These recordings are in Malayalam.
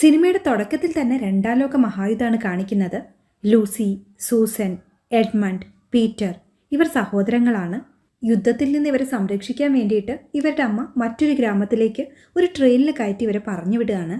സിനിമയുടെ തുടക്കത്തിൽ തന്നെ രണ്ടാം ലോക മഹായുദ്ധമാണ് കാണിക്കുന്നത്. ലൂസി, സൂസൻ, എഡ്മണ്ട്, പീറ്റർ ഇവർ സഹോദരങ്ങളാണ്. യുദ്ധത്തിൽ നിന്ന് ഇവരെ സംരക്ഷിക്കാൻ വേണ്ടിയിട്ട് ഇവരുടെ അമ്മ മറ്റൊരു ഗ്രാമത്തിലേക്ക് ഒരു ട്രെയിനിൽ കയറ്റി ഇവരെ പറഞ്ഞു വിടുകയാണ്.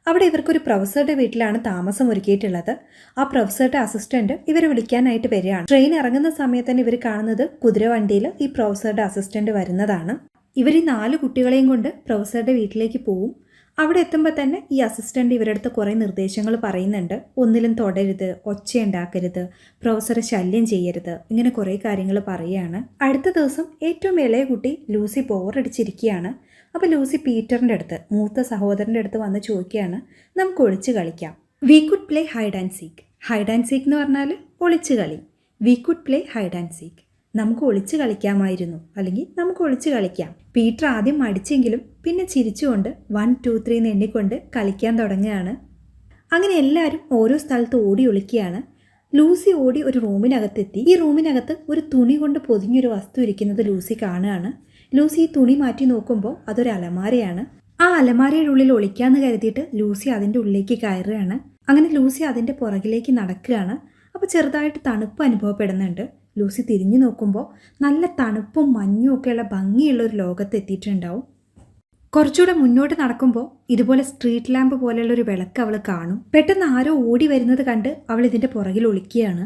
അവിടെ ഇവർക്കൊരു പ്രൊഫസറുടെ വീട്ടിലാണ് താമസം ഒരുക്കിയിട്ടുള്ളത്. ആ പ്രൊഫസറുടെ അസിസ്റ്റന്റ് ഇവരെ വിളിക്കാനായിട്ട് വരികയാണ്. ട്രെയിൻ ഇറങ്ങുന്ന സമയത്ത് തന്നെ ഇവർ കാണുന്നത് കുതിരവണ്ടിയിൽ ഈ പ്രൊഫസറുടെ അസിസ്റ്റന്റ് വരുന്നതാണ്. ഇവർ ഈ 4 കുട്ടികളെയും കൊണ്ട് പ്രൊഫസറുടെ വീട്ടിലേക്ക് പോവും. അവിടെ എത്തുമ്പോൾ തന്നെ ഈ അസിസ്റ്റന്റ് ഇവരുടെ അടുത്ത് കുറേ നിർദ്ദേശങ്ങൾ പറയുന്നുണ്ട്. ഒന്നിലും തൊടരുത്, ഒച്ചയുണ്ടാക്കരുത്, പ്രൊഫസറെ ശല്യം ചെയ്യരുത്, ഇങ്ങനെ കുറേ കാര്യങ്ങൾ പറയുകയാണ്. അടുത്ത ദിവസം ഏറ്റവും ഇളയ കുട്ടി ലൂസി ബോറടിച്ചിരിക്കുകയാണ്. അപ്പോൾ ലൂസി പീറ്ററിൻ്റെ അടുത്ത്, മൂത്ത സഹോദരൻ്റെ അടുത്ത് വന്ന് ചോദിക്കുകയാണ്, നമുക്ക് ഒളിച്ച് കളിക്കാം. We could play hide and seek. Hide and seek എന്ന് പറഞ്ഞാൽ ഒളിച്ച് കളി. We could play hide and seek. നമുക്ക് ഒളിച്ച് കളിക്കാമായിരുന്നു, അല്ലെങ്കിൽ നമുക്ക് ഒളിച്ച് കളിക്കാം. പീറ്റർ ആദ്യം മടിച്ചെങ്കിലും പിന്നെ ചിരിച്ചുകൊണ്ട് 1 2 3 എന്ന് എണ്ണിക്കൊണ്ട് കളിക്കാൻ തുടങ്ങുകയാണ്. അങ്ങനെ എല്ലാവരും ഓരോ സ്ഥലത്ത് ഓടി ഒളിക്കുകയാണ്. ലൂസി ഓടി ഒരു റൂമിനകത്തെത്തി. ഈ റൂമിനകത്ത് ഒരു തുണി കൊണ്ട് പൊതിഞ്ഞൊരു വസ്തു ഇരിക്കുന്നത് ലൂസി കാണുകയാണ്. ലൂസി ഈ തുണി മാറ്റി നോക്കുമ്പോൾ അതൊരു അലമാരയാണ്. ആ അലമാരയുടെ ഉള്ളിൽ ഒളിക്കാമെന്ന് കരുതിയിട്ട് ലൂസി അതിൻ്റെ ഉള്ളിലേക്ക് കയറുകയാണ്. അങ്ങനെ ലൂസി അതിൻ്റെ പുറകിലേക്ക് നടക്കുകയാണ്. അപ്പോൾ ചെറുതായിട്ട് തണുപ്പ് അനുഭവപ്പെടുന്നുണ്ട്. ലൂസി തിരിഞ്ഞു നോക്കുമ്പോൾ നല്ല തണുപ്പും മഞ്ഞും ഒക്കെയുള്ള ഭംഗിയുള്ള ഒരു ലോകത്ത് എത്തിയിട്ടുണ്ടാവും. കുറച്ചുകൂടെ മുന്നോട്ട് നടക്കുമ്പോൾ ഇതുപോലെ സ്ട്രീറ്റ് ലാമ്പ് പോലെയുള്ളൊരു വിളക്ക് അവൾ കാണും. പെട്ടെന്ന് ആരോ ഓടി വരുന്നത് കണ്ട് അവൾ ഇതിൻ്റെ പുറകിൽ ഒളിക്കുകയാണ്.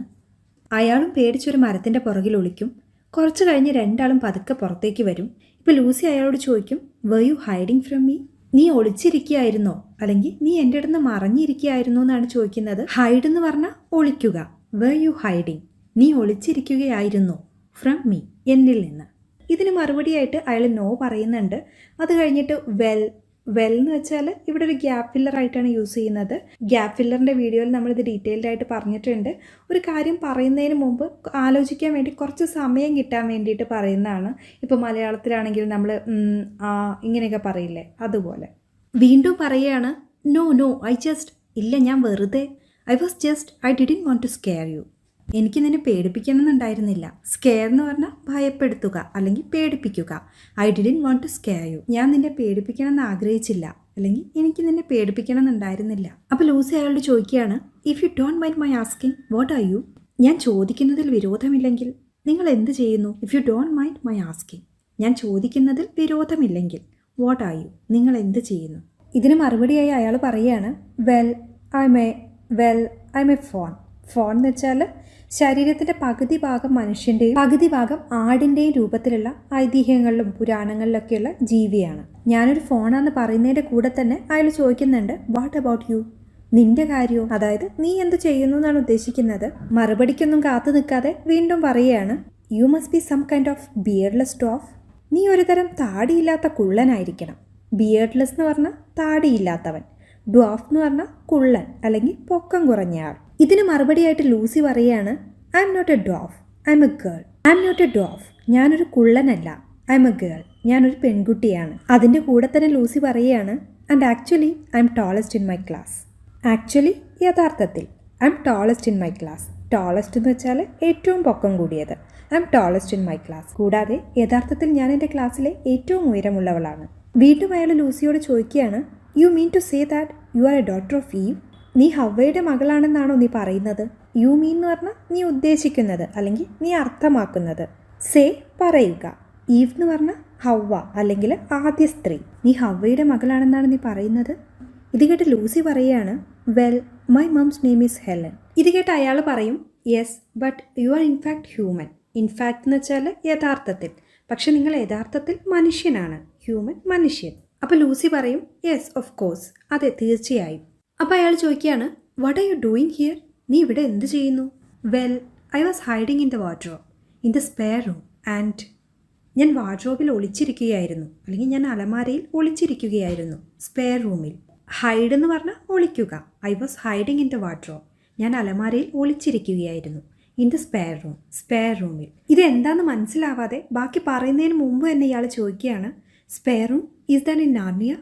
അയാളും പേടിച്ചൊരു മരത്തിൻ്റെ പുറകിൽ ഒളിക്കും. കുറച്ച് കഴിഞ്ഞ് രണ്ടാളും പതുക്കെ പുറത്തേക്ക് വരും. ഇപ്പോൾ ലൂസി അയാളോട് ചോദിക്കും, വർ യു ഹൈഡിങ് ഫ്രം മീ? നീ ഒളിച്ചിരിക്കുകയായിരുന്നോ, അല്ലെങ്കിൽ നീ എൻ്റെ അടുത്ത് മറഞ്ഞിരിക്കുകയായിരുന്നോ എന്നാണ് ചോദിക്കുന്നത്. ഹൈഡ് എന്ന് പറഞ്ഞാൽ ഒളിക്കുക. വർ യു ഹൈഡിങ്? നീ ഒളിച്ചിരിക്കുകയായിരുന്നോ ഫ്രം മീ, എന്നിൽ നിന്ന്. ഇതിന് മറുപടിയായിട്ട് അയാൾ നോ പറയുന്നുണ്ട്. അത് കഴിഞ്ഞിട്ട് വെൽ എന്ന് വെച്ചാൽ ഇവിടെ ഒരു ഗ്യാപ്പ് ഫില്ലറായിട്ടാണ് യൂസ് ചെയ്യുന്നത്. ഗ്യാപ്പ് ഫില്ലറിൻ്റെ വീഡിയോയിൽ നമ്മളിത് ഡീറ്റെയിൽഡ് ആയിട്ട് പറഞ്ഞിട്ടുണ്ട്. ഒരു കാര്യം പറയുന്നതിന് മുമ്പ് ആലോചിക്കാൻ വേണ്ടി കുറച്ച് സമയം കിട്ടാൻ വേണ്ടിയിട്ട് പറയുന്നതാണ്. ഇപ്പോൾ മലയാളത്തിലാണെങ്കിൽ നമ്മൾ ഇങ്ങനെയൊക്കെ പറയില്ലേ, അതുപോലെ. വീണ്ടും പറയുകയാണ്, നോ ഇല്ല, ഞാൻ വെറുതെ, I didn't want to scare you. എനിക്ക് നിന്നെ പേടിപ്പിക്കണമെന്നുണ്ടായിരുന്നില്ല. സ്കെയർ എന്ന് പറഞ്ഞാൽ ഭയപ്പെടുത്തുക അല്ലെങ്കിൽ പേടിപ്പിക്കുക. I didn't want to scare you. ഞാൻ നിന്നെ പേടിപ്പിക്കണമെന്ന് ആഗ്രഹിച്ചില്ല, അല്ലെങ്കിൽ എനിക്ക് നിന്നെ പേടിപ്പിക്കണമെന്നുണ്ടായിരുന്നില്ല. അപ്പോൾ ലൂസി അയാളോട് ചോദിക്കുകയാണ്, if you don't mind my asking what are you? ഞാൻ ചോദിക്കുന്നതിൽ വിരോധമില്ലെങ്കിൽ നിങ്ങൾ എന്ത് ചെയ്യുന്നു? If you don't mind my asking, ഞാൻ ചോദിക്കുന്നതിൽ വിരോധമില്ലെങ്കിൽ വാട്ട് ആർ യു, നിങ്ങൾ എന്ത് ചെയ്യുന്നു? ഇതിന് മറുപടിയായി അയാൾ പറയുകയാണ്, I'm A phone. Phone എന്ന് വെച്ചാൽ ശരീരത്തിൻ്റെ പകുതി ഭാഗം മനുഷ്യൻ്റെയും പകുതി ഭാഗം ആടിൻ്റെയും രൂപത്തിലുള്ള ഐതിഹ്യങ്ങളിലും പുരാണങ്ങളിലൊക്കെയുള്ള ജീവിയാണ്. ഞാനൊരു ഫോണാന്ന് പറയുന്നതിൻ്റെ കൂടെ തന്നെ അയാൾ ചോദിക്കുന്നുണ്ട്, വാട്ട് അബൌട്ട് യു? നിന്റെ കാര്യമോ? അതായത് നീ എന്ത് ചെയ്യുന്നു എന്നാണ് ഉദ്ദേശിക്കുന്നത്. മറുപടിക്കൊന്നും കാത്തു നിൽക്കാതെ വീണ്ടും പറയുകയാണ്, you must be some kind of beardless dwarf. നീ ഒരു തരം താടിയില്ലാത്ത കുള്ളനായിരിക്കണം. ബിയർഡ്ലെസ് എന്ന് പറഞ്ഞാൽ താടിയില്ലാത്തവൻ, ഡ്വാഫ് എന്ന് പറഞ്ഞാൽ കുള്ളൻ അല്ലെങ്കിൽ പൊക്കം കുറഞ്ഞയാൾ. ഇതിന് മറുപടിയായിട്ട് ലൂസി പറയുകയാണ്, I'm not a dwarf, I'm a girl. I'm not a dwarf, ഞാനൊരു കുള്ളനല്ല. ഐ എം എ ഗേൾ, ഞാനൊരു പെൺകുട്ടിയാണ്. അതിൻ്റെ കൂടെ തന്നെ ലൂസി പറയുകയാണ്, and actually I'm tallest in my class. Actually യഥാർത്ഥത്തിൽ I'm tallest in my class. Tallest എന്ന് വെച്ചാൽ ഏറ്റവും പൊക്കം കൂടിയത്. I'm tallest in my class. കൂടാതെ യഥാർത്ഥത്തിൽ ഞാൻ എൻ്റെ ക്ലാസ്സിലെ ഏറ്റവും ഉയരമുള്ളവളാണ്. വീണ്ടും അയാൾ ലൂസിയോട് ചോദിക്കുകയാണ്, you mean to say that you are a daughter of Eve? നീ ഹവ്വയുടെ മകളാണെന്നാണോ നീ പറയുന്നത്? യു മീൻ എന്ന് പറഞ്ഞാൽ നീ ഉദ്ദേശിക്കുന്നത് അല്ലെങ്കിൽ നീ അർത്ഥമാക്കുന്നത്. സേ പറയുക. ഈവ് എന്ന് പറഞ്ഞാൽ ഹവ്വ അല്ലെങ്കിൽ ആദ്യ സ്ത്രീ. നീ ഹവ്വയുടെ മകളാണെന്നാണ് നീ പറയുന്നത്? ഇത് കേട്ട് ലൂസി പറയുകയാണ്, well my moms name is Helen. ഇത് കേട്ട് അയാൾ പറയും, yes but you are in fact human. In fact എന്ന് വെച്ചാൽ യഥാർത്ഥത്തിൽ, പക്ഷെ നിങ്ങൾ യഥാർത്ഥത്തിൽ മനുഷ്യനാണ്. ഹ്യൂമൻ മനുഷ്യൻ. അപ്പോൾ ലൂസി പറയും, യെസ് ഓഫ് കോഴ്സ്, അതെ തീർച്ചയായും. അപ്പോൾ അയാൾ ചോദിക്കുകയാണ്, what are you doing here? നീ ഇവിടെ എന്ത് ചെയ്യുന്നു? Well I was hiding in the wardrobe in the spare room and. ഞാൻ വാർഡ്രോബിൽ ഒളിച്ചിരിക്കുകയായിരുന്നു, അല്ലെങ്കിൽ ഞാൻ അലമാരയിൽ ഒളിച്ചിരിക്കുകയായിരുന്നു. സ്പെയർ റൂമിൽ. ഹൈഡ് എന്ന് പറഞ്ഞാൽ ഒളിക്കുക. I was hiding in the wardrobe, ഞാൻ അലമാരയിൽ ഒളിച്ചിരിക്കുകയായിരുന്നു. In the spare room, spare റൂമിൽ. ഇതെന്താണെന്ന് മനസ്സിലാവാതെ ബാക്കി പറയുന്നതിന് മുമ്പ് തന്നെ ഇയാൾ ചോദിക്കുകയാണ്, spare room is then in Narnia?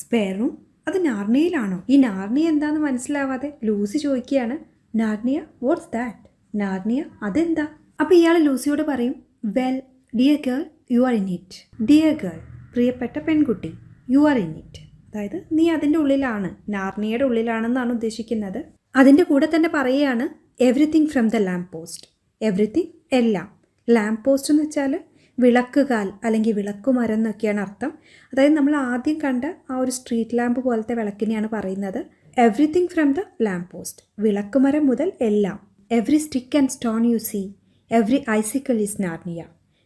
Spare room അത് നാർണിയയിലാണോ? ഈ നാർണിയ എന്താണെന്ന് മനസ്സിലാവാതെ ലൂസി ചോദിക്കുകയാണ്, നാർണിയ വാട്ട്സ് ദാറ്റ്? നാർണിയ അതെന്താ? അപ്പോൾ ഇയാൾ ലൂസിയോട് പറയും, well dear girl you are in it. Dear girl പ്രിയപ്പെട്ട പെൺകുട്ടി, യു ആർ ഇൻ ഇറ്റ് അതായത് നീ അതിൻ്റെ ഉള്ളിലാണ്, നാർണിയയുടെ ഉള്ളിലാണെന്നാണ് ഉദ്ദേശിക്കുന്നത്. അതിൻ്റെ കൂടെ തന്നെ പറയുകയാണ് everything from the lamp post. Everything എല്ലാം. ലാംപ് പോസ്റ്റ് എന്ന് വെച്ചാൽ വിളക്കുകാൽ അല്ലെങ്കിൽ വിളക്കുമരം എന്നൊക്കെയാണ് അർത്ഥം. അതായത് നമ്മൾ ആദ്യം കണ്ട ആ ഒരു സ്ട്രീറ്റ് ലാമ്പ് പോലത്തെ വിളക്കിനെയാണ് പറയുന്നത്. Everything from the lamp post. വിളക്കുമരം മുതൽ എല്ലാം. Every stick and stone you see, every icicle is Narnia.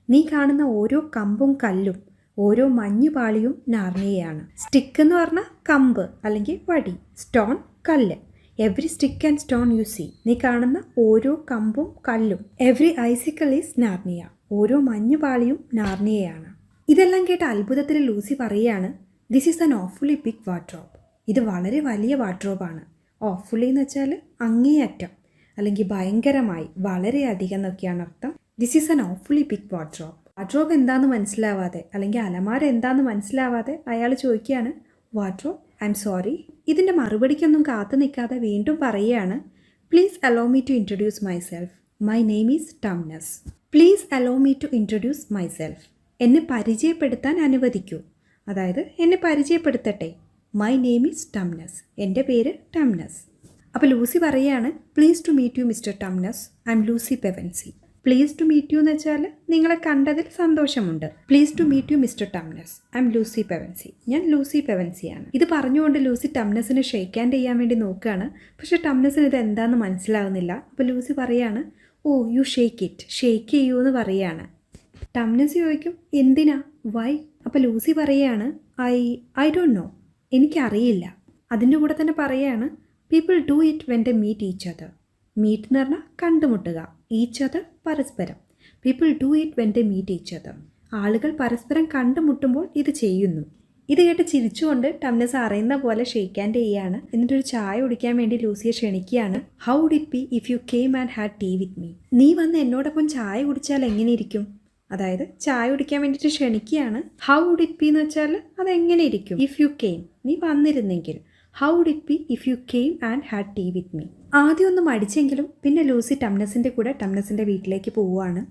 നീ കാണുന്ന ഓരോ കമ്പും കല്ലും ഓരോ മഞ്ഞുപാളിയും നാർണിയയാണ്. സ്റ്റിക്ക് എന്ന് പറഞ്ഞാൽ കമ്പ് അല്ലെങ്കിൽ വടി, സ്റ്റോൺ കല്ല്. Every stick and stone you see, നീ കാണുന്ന ഓരോ കമ്പും കല്ലും. എവറി ഐസിക്കിൾ ഈസ് നാർണിയ, ഓരോ മഞ്ഞുപാളിയും നാർണിയയാണ്. ഇതെല്ലാം കേട്ട അത്ഭുതത്തിൽ ലൂസി പറയുകയാണ് this is an awfully big wardrobe. ഇത് വളരെ വലിയ വാർഡ്രോബാണ്. ഓഫുള്ളി എന്ന് വെച്ചാൽ അങ്ങേയറ്റം അല്ലെങ്കിൽ ഭയങ്കരമായി, വളരെയധികം എന്നൊക്കെയാണ് അർത്ഥം. This is an awfully big wardrobe. Wardrobe എന്താണെന്ന് മനസ്സിലാവാതെ അല്ലെങ്കിൽ അലമാര എന്താണെന്ന് മനസ്സിലാവാതെ അയാൾ ചോദിക്കുകയാണ് വാർഡ്രോബ് ഐ എം സോറി. ഇതിൻ്റെ മറുപടിക്കൊന്നും കാത്തു നിൽക്കാതെ വീണ്ടും പറയുകയാണ് please allow me to introduce myself. My name is Tumnus. Please allow me to introduce myself. എന്നെ പരിചയപ്പെടുത്താൻ അനുവദിക്കൂ. അതായത് എന്നെ പരിചയപ്പെടുത്തട്ടെ. My name is Tumnus. എൻ്റെ പേര് ടംനസ്. അപ്പോൾ ലൂസി പറയുകയാണ് please to meet you mister Tumnus, I'm Lucy Pevensie. Please to meet you എന്ന് വെച്ചാൽ നിങ്ങളെ കണ്ടതിൽ സന്തോഷമുണ്ട്. Please to meet you mister Tumnus, I'm Lucy Pevensie. ഞാൻ ലൂസി പെവൻസിയാണ്. ഇത് പറഞ്ഞുകൊണ്ട് ലൂസി ടംനസിനെ ഷേക്ക് ഹാൻഡ് ചെയ്യാൻ വേണ്ടി നോക്കുകയാണ്. പക്ഷേ ടംനസിന് ഇത് എന്താണെന്ന് മനസ്സിലാവുന്നില്ല. അപ്പോൾ ലൂസി പറയാണ് ഓ യു ഷേക്ക് ഇറ്റ്, ഷേക്ക് ചെയ്യൂ എന്ന് പറയുകയാണ്. ടംനസ് ചോദിക്കും എന്തിനാ, വൈ? അപ്പോൾ ലൂസി പറയുകയാണ് ഐ ഡോണ്ട് നോ, എനിക്കറിയില്ല. അതിൻ്റെ കൂടെ തന്നെ പറയുകയാണ് people do it when the meet each other. Meet എന്ന് പറഞ്ഞാൽ കണ്ടുമുട്ടുക, ഈച്ച് അതർ പരസ്പരം. People do it when the meet each other. ആളുകൾ പരസ്പരം കണ്ടുമുട്ടുമ്പോൾ ഇത് ചെയ്യുന്നു. ഇത് കേട്ട് ചിരിച്ചുകൊണ്ട് ടംനസ് അറിയുന്ന പോലെ ഷേക്ക് ഹാൻഡ് ചെയ്യുകയാണ്. എന്നിട്ടൊരു ചായ കുടിക്കാൻ വേണ്ടി ലൂസിയെ ക്ഷണിക്കുകയാണ്. How would it be if you came and had tea with me. നീ വന്ന് എന്നോടൊപ്പം ചായ കുടിച്ചാൽ എങ്ങനെ ഇരിക്കും? അതായത് ചായ കുടിക്കാൻ വേണ്ടിയിട്ട് ക്ഷണിക്കുകയാണ്. ഹൗ വുഡ് ഇറ്റ് ബി എന്ന് വെച്ചാൽ അതെങ്ങനെ ഇരിക്കും. ഇഫ് യു കെയിം, നീ വന്നിരുന്നെങ്കിൽ. How would it be if you came and had tea with me. ആദ്യം ഒന്ന് മടിച്ചെങ്കിലും പിന്നെ ലൂസി ടംനസിൻ്റെ കൂടെ ടംനസിൻ്റെ വീട്ടിലേക്ക് പോവുകയാണ്.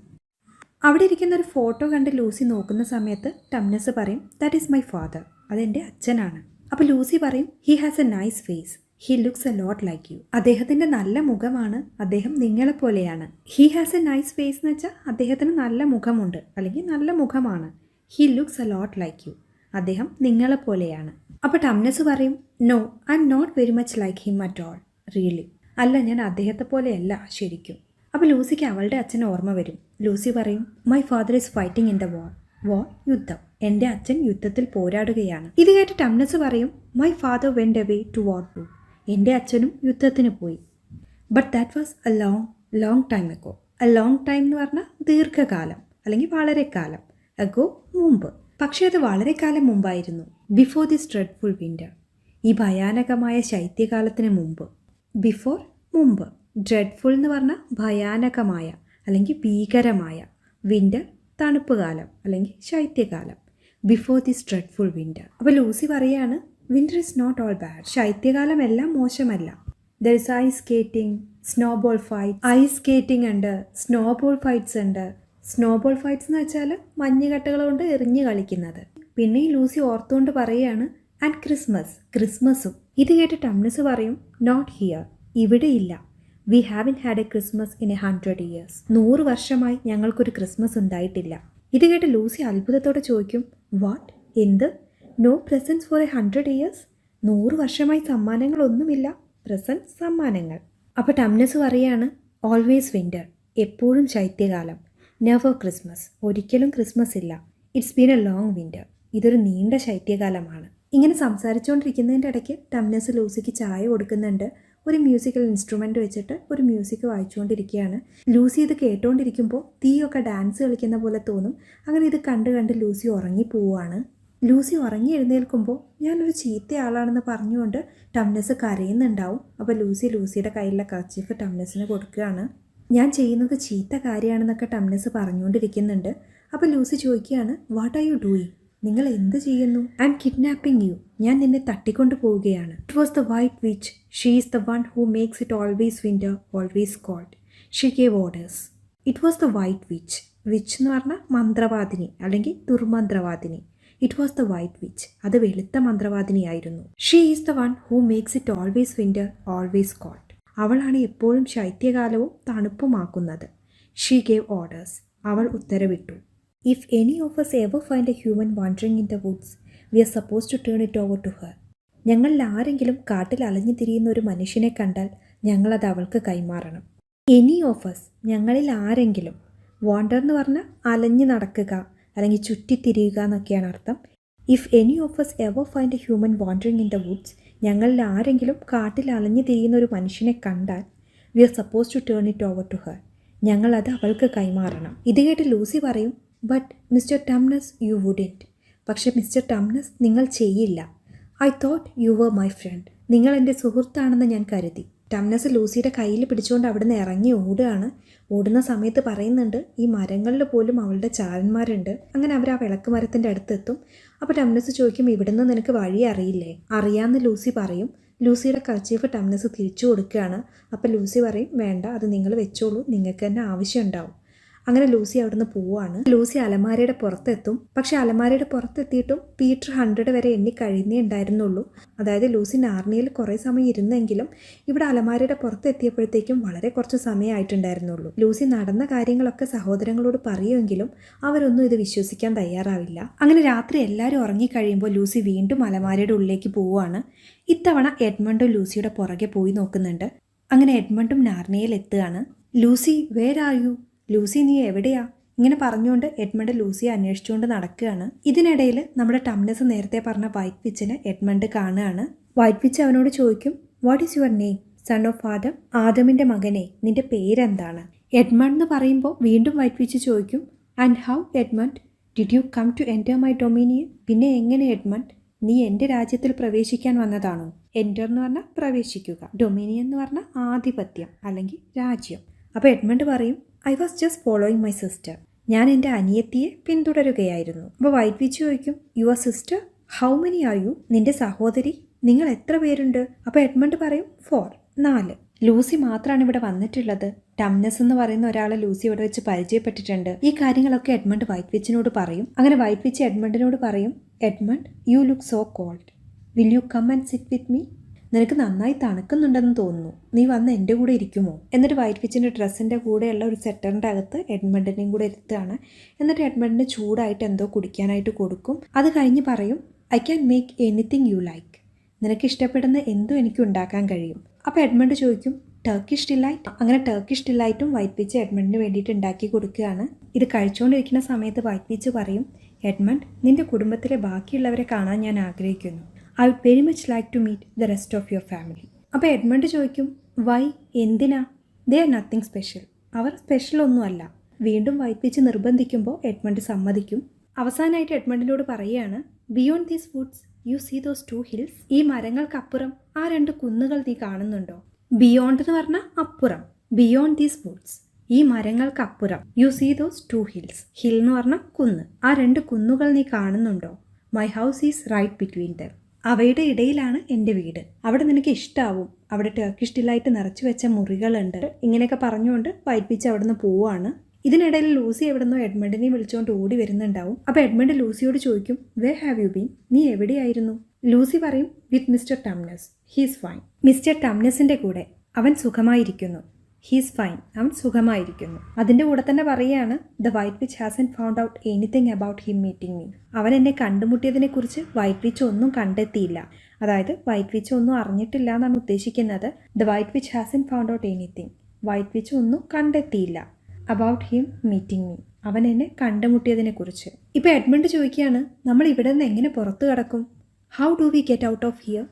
അവിടെ ഇരിക്കുന്ന ഒരു ഫോട്ടോ കണ്ട് ലൂസി നോക്കുന്ന സമയത്ത് ടംനസ് പറയും ദാറ്റ് ഈസ് മൈ ഫാദർ, അതെൻ്റെ അച്ഛനാണ്. അപ്പോൾ ലൂസി പറയും he has a nice face, he looks a lot like you. അദ്ദേഹത്തിൻ്റെ നല്ല മുഖമാണ്, അദ്ദേഹം നിങ്ങളെപ്പോലെയാണ്. He has a nice face എന്ന് വെച്ചാൽ അദ്ദേഹത്തിന് നല്ല മുഖമുണ്ട് അല്ലെങ്കിൽ നല്ല മുഖമാണ്. He looks a lot like you, അദ്ദേഹം നിങ്ങളെപ്പോലെയാണ്. അപ്പോൾ ടംനസ് പറയും no I'm not very much like him at all, really. അല്ല, ഞാൻ അദ്ദേഹത്തെ പോലെയല്ല ശരിക്കും. അപ്പോൾ ലൂസിക്ക് അവളുടെ അച്ഛൻ ഓർമ്മ വരും. ലൂസി പറയും my father is fighting in the war. War, യുദ്ധം. എൻ്റെ അച്ഛൻ യുദ്ധത്തിൽ പോരാടുകയാണ്. ഇത് കേട്ട് ടംനസ് പറയും my father went away to war too. എൻ്റെ അച്ഛനും യുദ്ധത്തിന് പോയി. But that was a long time ago. A long time എന്ന് പറഞ്ഞാൽ ദീർഘകാലം അല്ലെങ്കിൽ വളരെ കാലം. എഗോ, മുമ്പ്. പക്ഷേ അത് വളരെ കാലം മുമ്പായിരുന്നു. Before this dreadful winter. ഈ ഭയാനകമായ ശൈത്യകാലത്തിന് മുമ്പ്. ബിഫോർ, മുമ്പ്. ഡ്രെഡ്ഫുൾ എന്ന് പറഞ്ഞാൽ ഭയാനകമായ അല്ലെങ്കിൽ ഭീകരമായ. വിൻ്റർ, തണുപ്പ് കാലം അല്ലെങ്കിൽ ശൈത്യകാലം. Before this dreadful winter. അപ്പോൾ ലൂസി പറയാണ് winter is not all bad. ശൈത്യകാലം എല്ലാം മോശമല്ല. There is ice skating, snowball fight. Ice skating ഉണ്ട്, സ്നോബോൾ ഫൈറ്റ്സ് ഉണ്ട്. സ്നോബോൾ ഫൈറ്റ്സ് എന്ന് വെച്ചാൽ മഞ്ഞുകട്ടകൾ കൊണ്ട് എറിഞ്ഞ് കളിക്കുന്നത്. പിന്നെ ലൂസി ഓർത്തുകൊണ്ട് പറയുകയാണ് ആൻഡ് ക്രിസ്മസും. ഇത് കേട്ട് ടംനസ് പറയും നോട്ട് ഹിയർ, ഇവിടെയില്ല. We haven't had a Christmas in 100 years. 100 വർഷമായി ഞങ്ങൾക്കൊരു ക്രിസ്മസ് ഉണ്ടായിട്ടില്ല. ഇത് കേട്ട് ലൂസി അത്ഭുതത്തോടെ ചോദിക്കും വാട്ട്, എന്ത്? No presence four 100 years? 100 വർഷമായി സമ്മാനങ്ങളൊന്നുമില്ല. പ്രസൻസ്, സമ്മാനങ്ങൾ. അപ്പോൾ ടംനസ് പറയാണ് ഓൾവേസ് വിൻ്റർ, എപ്പോഴും ശൈത്യകാലം. നെവർ ക്രിസ്മസ്, ഒരിക്കലും ക്രിസ്മസ് ഇല്ല. It's been A long winter, ഇതൊരു നീണ്ട ശൈത്യകാലമാണ്. ഇങ്ങനെ സംസാരിച്ചുകൊണ്ടിരിക്കുന്നതിൻ്റെ ഇടയ്ക്ക് ടംനസ് ലൂസിക്ക് ചായ കൊടുക്കുന്നുണ്ട്. ഒരു മ്യൂസിക്കൽ ഇൻസ്ട്രുമെൻ്റ് വെച്ചിട്ട് ഒരു മ്യൂസിക് വായിച്ചുകൊണ്ടിരിക്കുകയാണ്. ലൂസി ഇത് കേട്ടുകൊണ്ടിരിക്കുമ്പോൾ തീയൊക്കെ ഡാൻസ് കളിക്കുന്ന പോലെ തോന്നും. അങ്ങനെ ഇത് കണ്ട് ലൂസി ഉറങ്ങിപ്പോവുകയാണ്. ലൂസി ഉറങ്ങി എഴുന്നേൽക്കുമ്പോൾ ഞാനൊരു ചീത്ത ആളാണെന്ന് പറഞ്ഞുകൊണ്ട് ടംനസ് കരയുന്നുണ്ടാവും. അപ്പോൾ ലൂസിയുടെ കയ്യിലുള്ള കർച്ചീഫ് ടംനസിന് കൊടുക്കുകയാണ്. ഞാൻ ചെയ്യുന്നത് ചീത്ത കാര്യമാണെന്നൊക്കെ ടംനസ് പറഞ്ഞുകൊണ്ടിരിക്കുന്നുണ്ട്. അപ്പോൾ ലൂസി ചോദിക്കുകയാണ് വാട്ട് ആർ യു ഡൂയിങ്? നിങ്ങൾ എന്ത് ചെയ്യുന്നു? ഐ എം കിഡ്നാപ്പിംഗ് യു, ഞാൻ നിന്നെ തട്ടിക്കൊണ്ടു പോവുകയാണ്. It was the white witch, she is the one who makes it always winter, always cold. She gave orders. It was the white witch. Witch എന്ന് പറഞ്ഞാൽ മന്ത്രവാദിനി അല്ലെങ്കിൽ ദുർമന്ത്രവാദിനി. It was the white witch. അത് വെളുത്ത മന്ത്രവാദിനിയായിരുന്നു. She is the one who makes it always winter always cold. അവളാണ് എപ്പോഴും ശൈത്യകാലവും തണുപ്പുമാക്കുന്നത്. She gave orders. അവൾ ഉത്തരവിട്ടു. If any of us ever find a human wandering in the woods we are suppose to turn it over to her. ഞങ്ങളിൽ ആരെങ്കിലും കാട്ടിൽ അലഞ്ഞു തിരിയുന്ന ഒരു മനുഷ്യനെ കണ്ടാൽ ഞങ്ങളത് അവൾക്ക് കൈമാറണം. എനി ഓഫ് us, ഞങ്ങളിൽ ആരെങ്കിലും. വാണ്ടർ എന്ന് പറഞ്ഞാൽ അലഞ്ഞു നടക്കുക അല്ലെങ്കിൽ ചുറ്റിത്തിരിയുക എന്നൊക്കെയാണ് അർത്ഥം. If any of us ever find a human wandering in the woods, ഞങ്ങളിൽ ആരെങ്കിലും കാട്ടിൽ അലഞ്ഞു തിരിയുന്ന ഒരു മനുഷ്യനെ കണ്ടാൽ we are suppose to turn it over to her. ഞങ്ങളത് അവൾക്ക് കൈമാറണം. ഇത് കേട്ട് ലൂസി പറയും, but mister Tumnus you wouldn't. പക്ഷെ മിസ്റ്റർ ടംനസ്, നിങ്ങൾ ചെയ്യില്ല. I thought you were my friend. നിങ്ങൾ എൻ്റെ സുഹൃത്താണെന്ന് ഞാൻ കരുതി. ടംനസ് ലൂസിയുടെ കയ്യിൽ പിടിച്ചുകൊണ്ട് അവിടുന്ന് ഇറങ്ങി ഓടുകയാണ്. ഓടുന്ന സമയത്ത് പറയുന്നുണ്ട്, ഈ മരങ്ങളിൽ പോലും അവളുടെ ചാരന്മാരുണ്ട്. അങ്ങനെ അവർ ആ വിളക്ക് മരത്തിൻ്റെ അടുത്തെത്തും. അപ്പോൾ ടംനസ് ചോദിക്കും, ഇവിടുന്ന് നിനക്ക് വഴി അറിയില്ലേ? അറിയാമെന്ന് ലൂസി പറയും. ലൂസിയുടെ കർച്ചീഫ് ടംനസ് തിരിച്ചു കൊടുക്കുകയാണ്. അപ്പോൾ ലൂസി പറയും, വേണ്ട, അത് നിങ്ങൾ വെച്ചോളൂ, നിങ്ങൾക്ക് തന്നെ ആവശ്യമുണ്ടാവും. അങ്ങനെ ലൂസി അവിടുന്ന് പോവുകയാണ്. ലൂസി അലമാരയുടെ പുറത്തെത്തും. പക്ഷെ അലമാരയുടെ പുറത്തെത്തിയിട്ടും പീറ്റർ 100 വരെ എണ്ണി കഴിയുന്നേ ഉണ്ടായിരുന്നുള്ളൂ. അതായത് ലൂസി നാർണിയയിൽ കുറേ സമയം ഇരുന്നെങ്കിലും ഇവിടെ അലമാരയുടെ പുറത്തെത്തിയപ്പോഴത്തേക്കും വളരെ കുറച്ച് സമയമായിട്ടുണ്ടായിരുന്നുള്ളൂ. ലൂസി നടന്ന കാര്യങ്ങളൊക്കെ സഹോദരങ്ങളോട് പറയുമെങ്കിലും അവരൊന്നും ഇത് വിശ്വസിക്കാൻ തയ്യാറാവില്ല. അങ്ങനെ രാത്രി എല്ലാവരും ഉറങ്ങിക്കഴിയുമ്പോൾ ലൂസി വീണ്ടും അലമാരയുടെ ഉള്ളിലേക്ക് പോവുകയാണ്. ഇത്തവണ എഡ്മണ്ടും ലൂസിയുടെ പുറകെ പോയി നോക്കുന്നുണ്ട്. അങ്ങനെ എഡ്മണ്ടും നാർണിയയിൽ എത്തുകയാണ്. Lucy, where are you? Lucy, നീ എവിടെയാ? ഇങ്ങനെ പറഞ്ഞുകൊണ്ട് എഡ്മണ്ട് ലൂസിയെ അന്വേഷിച്ചുകൊണ്ട് നടക്കുകയാണ്. ഇതിനിടയിൽ നമ്മുടെ ടംനസ് നേരത്തെ പറഞ്ഞ വൈറ്റ് വിച്ചിനെ എഡ്മണ്ട് കാണുകയാണ്. വൈറ്റ് വിച്ച് അവനോട് ചോദിക്കും, what is your name? Son of Adam. ആദമിൻ്റെ മകനെ, നിന്റെ പേരെന്താണ്? എഡ്മണ്ട് എന്ന് പറയുമ്പോൾ വീണ്ടും വൈറ്റ് വിച്ച് ചോദിക്കും, and how Edmund did you come to enter my dominion? പിന്നെ എങ്ങനെ എഡ്മണ്ട്, നീ എൻ്റെ രാജ്യത്തിൽ പ്രവേശിക്കാൻ വന്നതാണോ? എൻറ്റർ എന്ന് പറഞ്ഞാൽ പ്രവേശിക്കുക, ഡൊമീനിയൻ എന്ന് പറഞ്ഞാൽ ആധിപത്യം അല്ലെങ്കിൽ രാജ്യം. അപ്പോൾ എഡ്മണ്ട് പറയും, I was just following my sister. ഞാൻ എൻ്റെ അനിയത്തിയെ പിന്തുടരുകയായിരുന്നു. അപ്പോൾ വൈറ്റ് വിച്ച് ചോദിക്കും, your sister, how many are you? നിന്റെ സഹോദരി, നിങ്ങൾ എത്ര പേരുണ്ട്? അപ്പോൾ എഡ്മണ്ട് പറയും, 4. ലൂസി മാത്രമാണ് ഇവിടെ വന്നിട്ടുള്ളത്. ടംനസ് എന്ന് പറയുന്ന ഒരാളെ ലൂസി ഇവിടെ വെച്ച് പരിചയപ്പെട്ടിട്ടുണ്ട്. ഈ കാര്യങ്ങളൊക്കെ എഡ്മണ്ട് വൈറ്റ് വിച്ചിനോട് പറയും. അങ്ങനെ വൈറ്റ് വിച്ച് എഡ്മണ്ടിനോട് പറയും, Edmund, you look so cold, will you come and sit with me? നിനക്ക് നന്നായി തണുക്കുന്നുണ്ടെന്ന് തോന്നുന്നു, നീ വന്ന് എൻ്റെ കൂടെ ഇരിക്കുമോ? എന്നിട്ട് വൈറ്റ് വിച്ചിൻ്റെ ഡ്രസ്സിൻ്റെ കൂടെയുള്ള ഒരു സെറ്ററിൻ്റെ അകത്ത് എഡ്മണ്ടിനെയും കൂടെ ഇരുത്തുകയാണ്. എന്നിട്ട് എഡ്മണ്ടിന് ചൂടായിട്ട് എന്തോ കുടിക്കാനായിട്ട് കൊടുക്കും. അത് കഴിഞ്ഞ് പറയും, I can make anything you like. നിനക്ക് ഇഷ്ടപ്പെടുന്ന എന്തും എനിക്ക് ഉണ്ടാക്കാൻ കഴിയും. അപ്പോൾ എഡ്മണ്ട് ചോദിക്കും, ടർക്കിഷ് ഡിലൈറ്റ്? അങ്ങനെ ടർക്കിഷ് ഡിലൈറ്റും വൈറ്റ് വിച്ച് എഡ്മണ്ടിന് വേണ്ടിയിട്ട് ഉണ്ടാക്കി കൊടുക്കുകയാണ്. ഇത് കഴിച്ചുകൊണ്ടിരിക്കുന്ന സമയത്ത് വൈറ്റ് വിച്ച് പറയും, എഡ്മണ്ട്, നിൻ്റെ കുടുംബത്തിലെ ബാക്കിയുള്ളവരെ കാണാൻ ഞാൻ ആഗ്രഹിക്കുന്നു. I would very much like to meet the rest of your family. അപ്പോൾ എഡ്മണ്ട് ചോദിക്കും, വൈ? എന്തിനാ? They are nothing special. അവർ സ്പെഷ്യലൊന്നുമല്ല. വീണ്ടും വൈറ്റ് വിച്ച് നിർബന്ധിക്കുമ്പോൾ എഡ്മണ്ട് സമ്മതിക്കും. അവസാനമായിട്ട് എഡ്മണ്ടിനോട് പറയുകയാണ്, beyond these woods you see those 2 hills. ഈ മരങ്ങൾക്കപ്പുറം ആ 2 കുന്നുകൾ നീ കാണുന്നുണ്ടോ? ബിയോണ്ട് എന്ന് പറഞ്ഞാൽ അപ്പുറം. ബിയോണ്ട് ദീസ് വുഡ്സ്, ഈ മരങ്ങൾക്കപ്പുറം. You see those 2 hills. Hill എന്ന് പറഞ്ഞാൽ കുന്ന്. ആ 2 കുന്നുകൾ നീ കാണുന്നുണ്ടോ? My house is right between them. അവയുടെ ഇടയിലാണ് എൻ്റെ വീട്. അവിടെ നിനക്ക് ഇഷ്ടാവും. അവിടെ ടർക്കിഷ് ഡിലൈറ്റ് നിറച്ചു വെച്ച മുറികളുണ്ട്. ഇങ്ങനെയൊക്കെ പറഞ്ഞുകൊണ്ട് വൈറ്റ് വിച്ച് അവിടെ നിന്ന് പോവുകയാണ്. ഇതിനിടയിൽ ലൂസി എവിടുന്നോ എഡ്മണ്ടിനെ വിളിച്ചുകൊണ്ട് ഓടി വരുന്നുണ്ടാവും. അപ്പോൾ എഡ്മണ്ട് ലൂസിയോട് ചോദിക്കും, വേ ഹാവ് യു ബീൻ? നീ എവിടെയായിരുന്നു? ലൂസി പറയും, with mister Tumnus, he's fine. Mister ടംനസിൻ്റെ കൂടെ, അവൻ സുഖമായിരിക്കുന്നു. ഹീസ് ഫൈൻ, അവൻ സുഖമായിരിക്കുന്നു. അതിൻ്റെ കൂടെ തന്നെ പറയുകയാണ്, the white which hasn't found out anything about him meeting me. അവൻ എന്നെ കണ്ടുമുട്ടിയതിനെക്കുറിച്ച് വൈറ്റ് വിച്ച് ഒന്നും കണ്ടെത്തിയില്ല. അതായത് വൈറ്റ് വിച്ച് ഒന്നും അറിഞ്ഞിട്ടില്ല എന്നാണ് ഉദ്ദേശിക്കുന്നത്. The white which hasn't found out anything, white which ഒന്നും കണ്ടെത്തിയില്ല അബൌട്ട് ഹിം മീറ്റിംഗ് മീ, അവൻ എന്നെ കണ്ടുമുട്ടിയതിനെക്കുറിച്ച്. ഇപ്പോൾ എഡ്മണ്ട് ചോദിക്കുകയാണ്, നമ്മൾ ഇവിടെ നിന്ന് എങ്ങനെ പുറത്തു കടക്കും? How do we get out of here?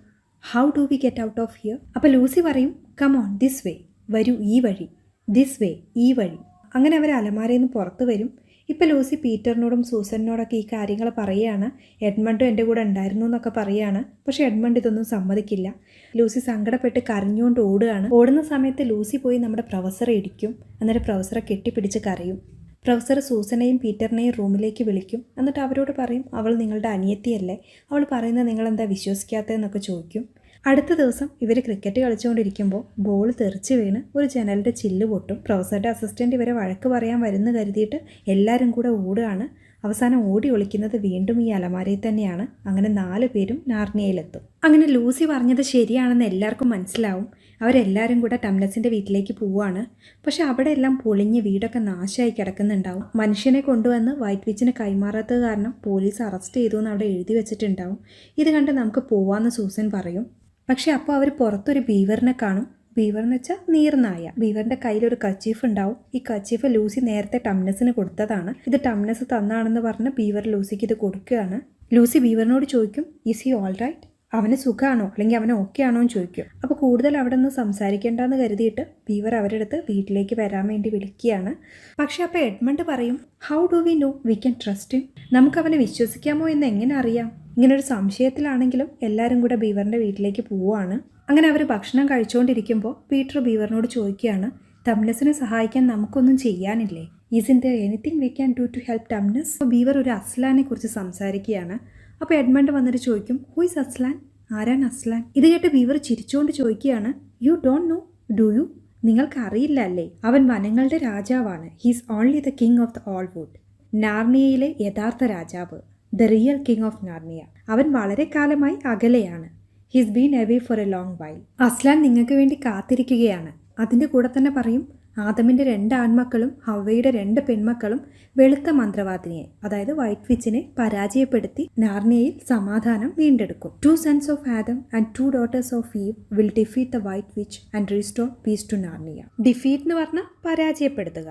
How do we get out of here? അപ്പോൾ ലൂസി പറയും, കം ഓൺ ദിസ് വേ, വരൂ ഈ വഴി, ദിസ് വേ, ഈ വഴി. അങ്ങനെ അവർ അലമാരയിൽ നിന്ന് പുറത്ത് വരും. ഇപ്പോൾ ലൂസി പീറ്ററിനോടും സൂസനോടൊക്കെ ഈ കാര്യങ്ങൾ പറയുകയാണ്. എഡ്മണ്ടും എൻ്റെ കൂടെ ഉണ്ടായിരുന്നു എന്നൊക്കെ പറയുകയാണ്. പക്ഷേ എഡ്മണ്ട് ഇതൊന്നും സമ്മതിക്കില്ല. ലൂസി സങ്കടപ്പെട്ട് കരഞ്ഞുകൊണ്ട് ഓടുകയാണ്. ഓടുന്ന സമയത്ത് ലൂസി പോയി നമ്മുടെ പ്രൊഫസറെ ഇടിക്കും. എന്നിട്ട് പ്രൊഫസറെ കെട്ടിപ്പിടിച്ച് കരയും. പ്രൊഫസർ സൂസനെയും പീറ്ററിനെയും റൂമിലേക്ക് വിളിക്കും. എന്നിട്ട് അവരോട് പറയും, അവൾ നിങ്ങളുടെ അനിയത്തിയല്ലേ, അവൾ പറയുന്നത് നിങ്ങളെന്താ വിശ്വസിക്കാത്തതെന്നൊക്കെ ചോദിക്കും. അടുത്ത ദിവസം ഇവർ ക്രിക്കറ്റ് കളിച്ചുകൊണ്ടിരിക്കുമ്പോൾ ബോൾ തെറിച്ച് വീണ് ഒരു ജനലിൻ്റെ ചില്ല് പൊട്ടും. പ്രൊഫസറുടെ അസിസ്റ്റൻ്റ് ഇവരെ വഴക്ക് പറയാൻ വരുന്നു കരുതിയിട്ട് എല്ലാവരും കൂടെ ഓടുകയാണ്. അവസാനം ഓടി ഒളിക്കുന്നത് വീണ്ടും ഈ അലമാരയിൽ തന്നെയാണ്. അങ്ങനെ 4 പേരും നാർണിയയിലെത്തും. അങ്ങനെ ലൂസി പറഞ്ഞത് ശരിയാണെന്ന് എല്ലാവർക്കും മനസ്സിലാവും. അവരെല്ലാവരും കൂടെ ടംനസിൻ്റെ വീട്ടിലേക്ക് പോവുകയാണ്. പക്ഷെ അവിടെ എല്ലാം പൊളിഞ്ഞ് വീടൊക്കെ നാശമായി കിടക്കുന്നുണ്ടാവും. മനുഷ്യനെ കൊണ്ടുവന്ന് വൈറ്റ് വിച്ചിന് കൈമാറാത്തത് കാരണം പോലീസ് അറസ്റ്റ് ചെയ്തു എന്ന് അവിടെ എഴുതി വെച്ചിട്ടുണ്ടാവും. ഇത് കണ്ട് നമുക്ക് പോവാമെന്ന് സൂസൻ പറയും. പക്ഷെ അപ്പോൾ അവർ പുറത്തൊരു ബീവറിനെ കാണും. ബീവർ എന്ന് വെച്ചാൽ നീർനായ. ബീവറിൻ്റെ കയ്യിലൊരു കച്ചീഫ് ഉണ്ടാവും. ഈ കച്ചീഫ് ലൂസി നേരത്തെ ടംനസിന് കൊടുത്തതാണ്. ഇത് ടംനസ് തന്നാണെന്ന് പറഞ്ഞ് ബീവർ ലൂസിക്ക് ഇത് കൊടുക്കുകയാണ്. ലൂസി ബീവറിനോട് ചോദിക്കും, ഈസ് ഹി ഓൾ റൈറ്റ്? അവന് സുഖമാണോ അല്ലെങ്കിൽ അവന് ഓക്കെ ആണോ എന്ന് ചോദിക്കും. അപ്പോൾ കൂടുതൽ അവിടെ നിന്ന് സംസാരിക്കേണ്ടെന്ന് കരുതിയിട്ട് ബീവർ അവരുടെ അടുത്ത് വീട്ടിലേക്ക് വരാൻ വേണ്ടി വിളിക്കുകയാണ്. പക്ഷെ അപ്പോൾ എഡ്മണ്ട് പറയും, how do we know we can trust him? നമുക്ക് അവനെ വിശ്വസിക്കാമോ എന്ന് എങ്ങനെ അറിയാം? ഇങ്ങനൊരു സംശയത്തിലാണെങ്കിലും എല്ലാവരും കൂടെ ബീവറിൻ്റെ വീട്ടിലേക്ക് പോവുകയാണ്. അങ്ങനെ അവർ ഭക്ഷണം കഴിച്ചുകൊണ്ടിരിക്കുമ്പോൾ പീറ്റർ ബീവറിനോട് ചോദിക്കുകയാണ്, ടംനസിനെ സഹായിക്കാൻ നമുക്കൊന്നും ചെയ്യാനില്ലേ? Isn't there anything we can do to help Tumnus? അപ്പോൾ ബീവർ ഒരു അസ്ലാനെ കുറിച്ച് സംസാരിക്കുകയാണ്. അപ്പോൾ എഡ്മണ്ട് വന്നിട്ട് ചോദിക്കും, ഹു ഈസ് അസ്ലാൻ? ആരാണ് അസ്ലാൻ? ഇത് കേട്ട് ബീവർ ചിരിച്ചുകൊണ്ട് ചോദിക്കുകയാണ്, you don't know do you? നിങ്ങൾക്ക് അറിയില്ല അല്ലേ? അവൻ വനങ്ങളുടെ രാജാവാണ്. He's only the king of the all wood. നാർണിയയിലെ യഥാർത്ഥ രാജാവ്, the real king of Narnia. അവൻ വളരെ കാലമായി അകലെയാണ്. He's been away for a long while. Aslan നിങ്ങൾക്ക് വേണ്ടി കാത്തിരിക്കുകയാണ്. അതിൻ്റെ കൂടെ തന്നെ പറയും, ആദമിൻ്റെ 2 ആൺമക്കളും ഹവ്വയുടെ 2 പെൺമക്കളും വെളുത്ത മന്ത്രവാദിനിയെ, അതായത് വൈറ്റ് വിച്ചിനെ പരാജയപ്പെടുത്തി നാർണിയയിൽ സമാധാനം വീണ്ടെടുക്കും. 2 sons of Adam and 2 daughters of Eve will defeat the white witch and restore peace to Narnia. Defeat എന്ന് പറഞ്ഞാൽ പരാജയപ്പെടുത്തുക.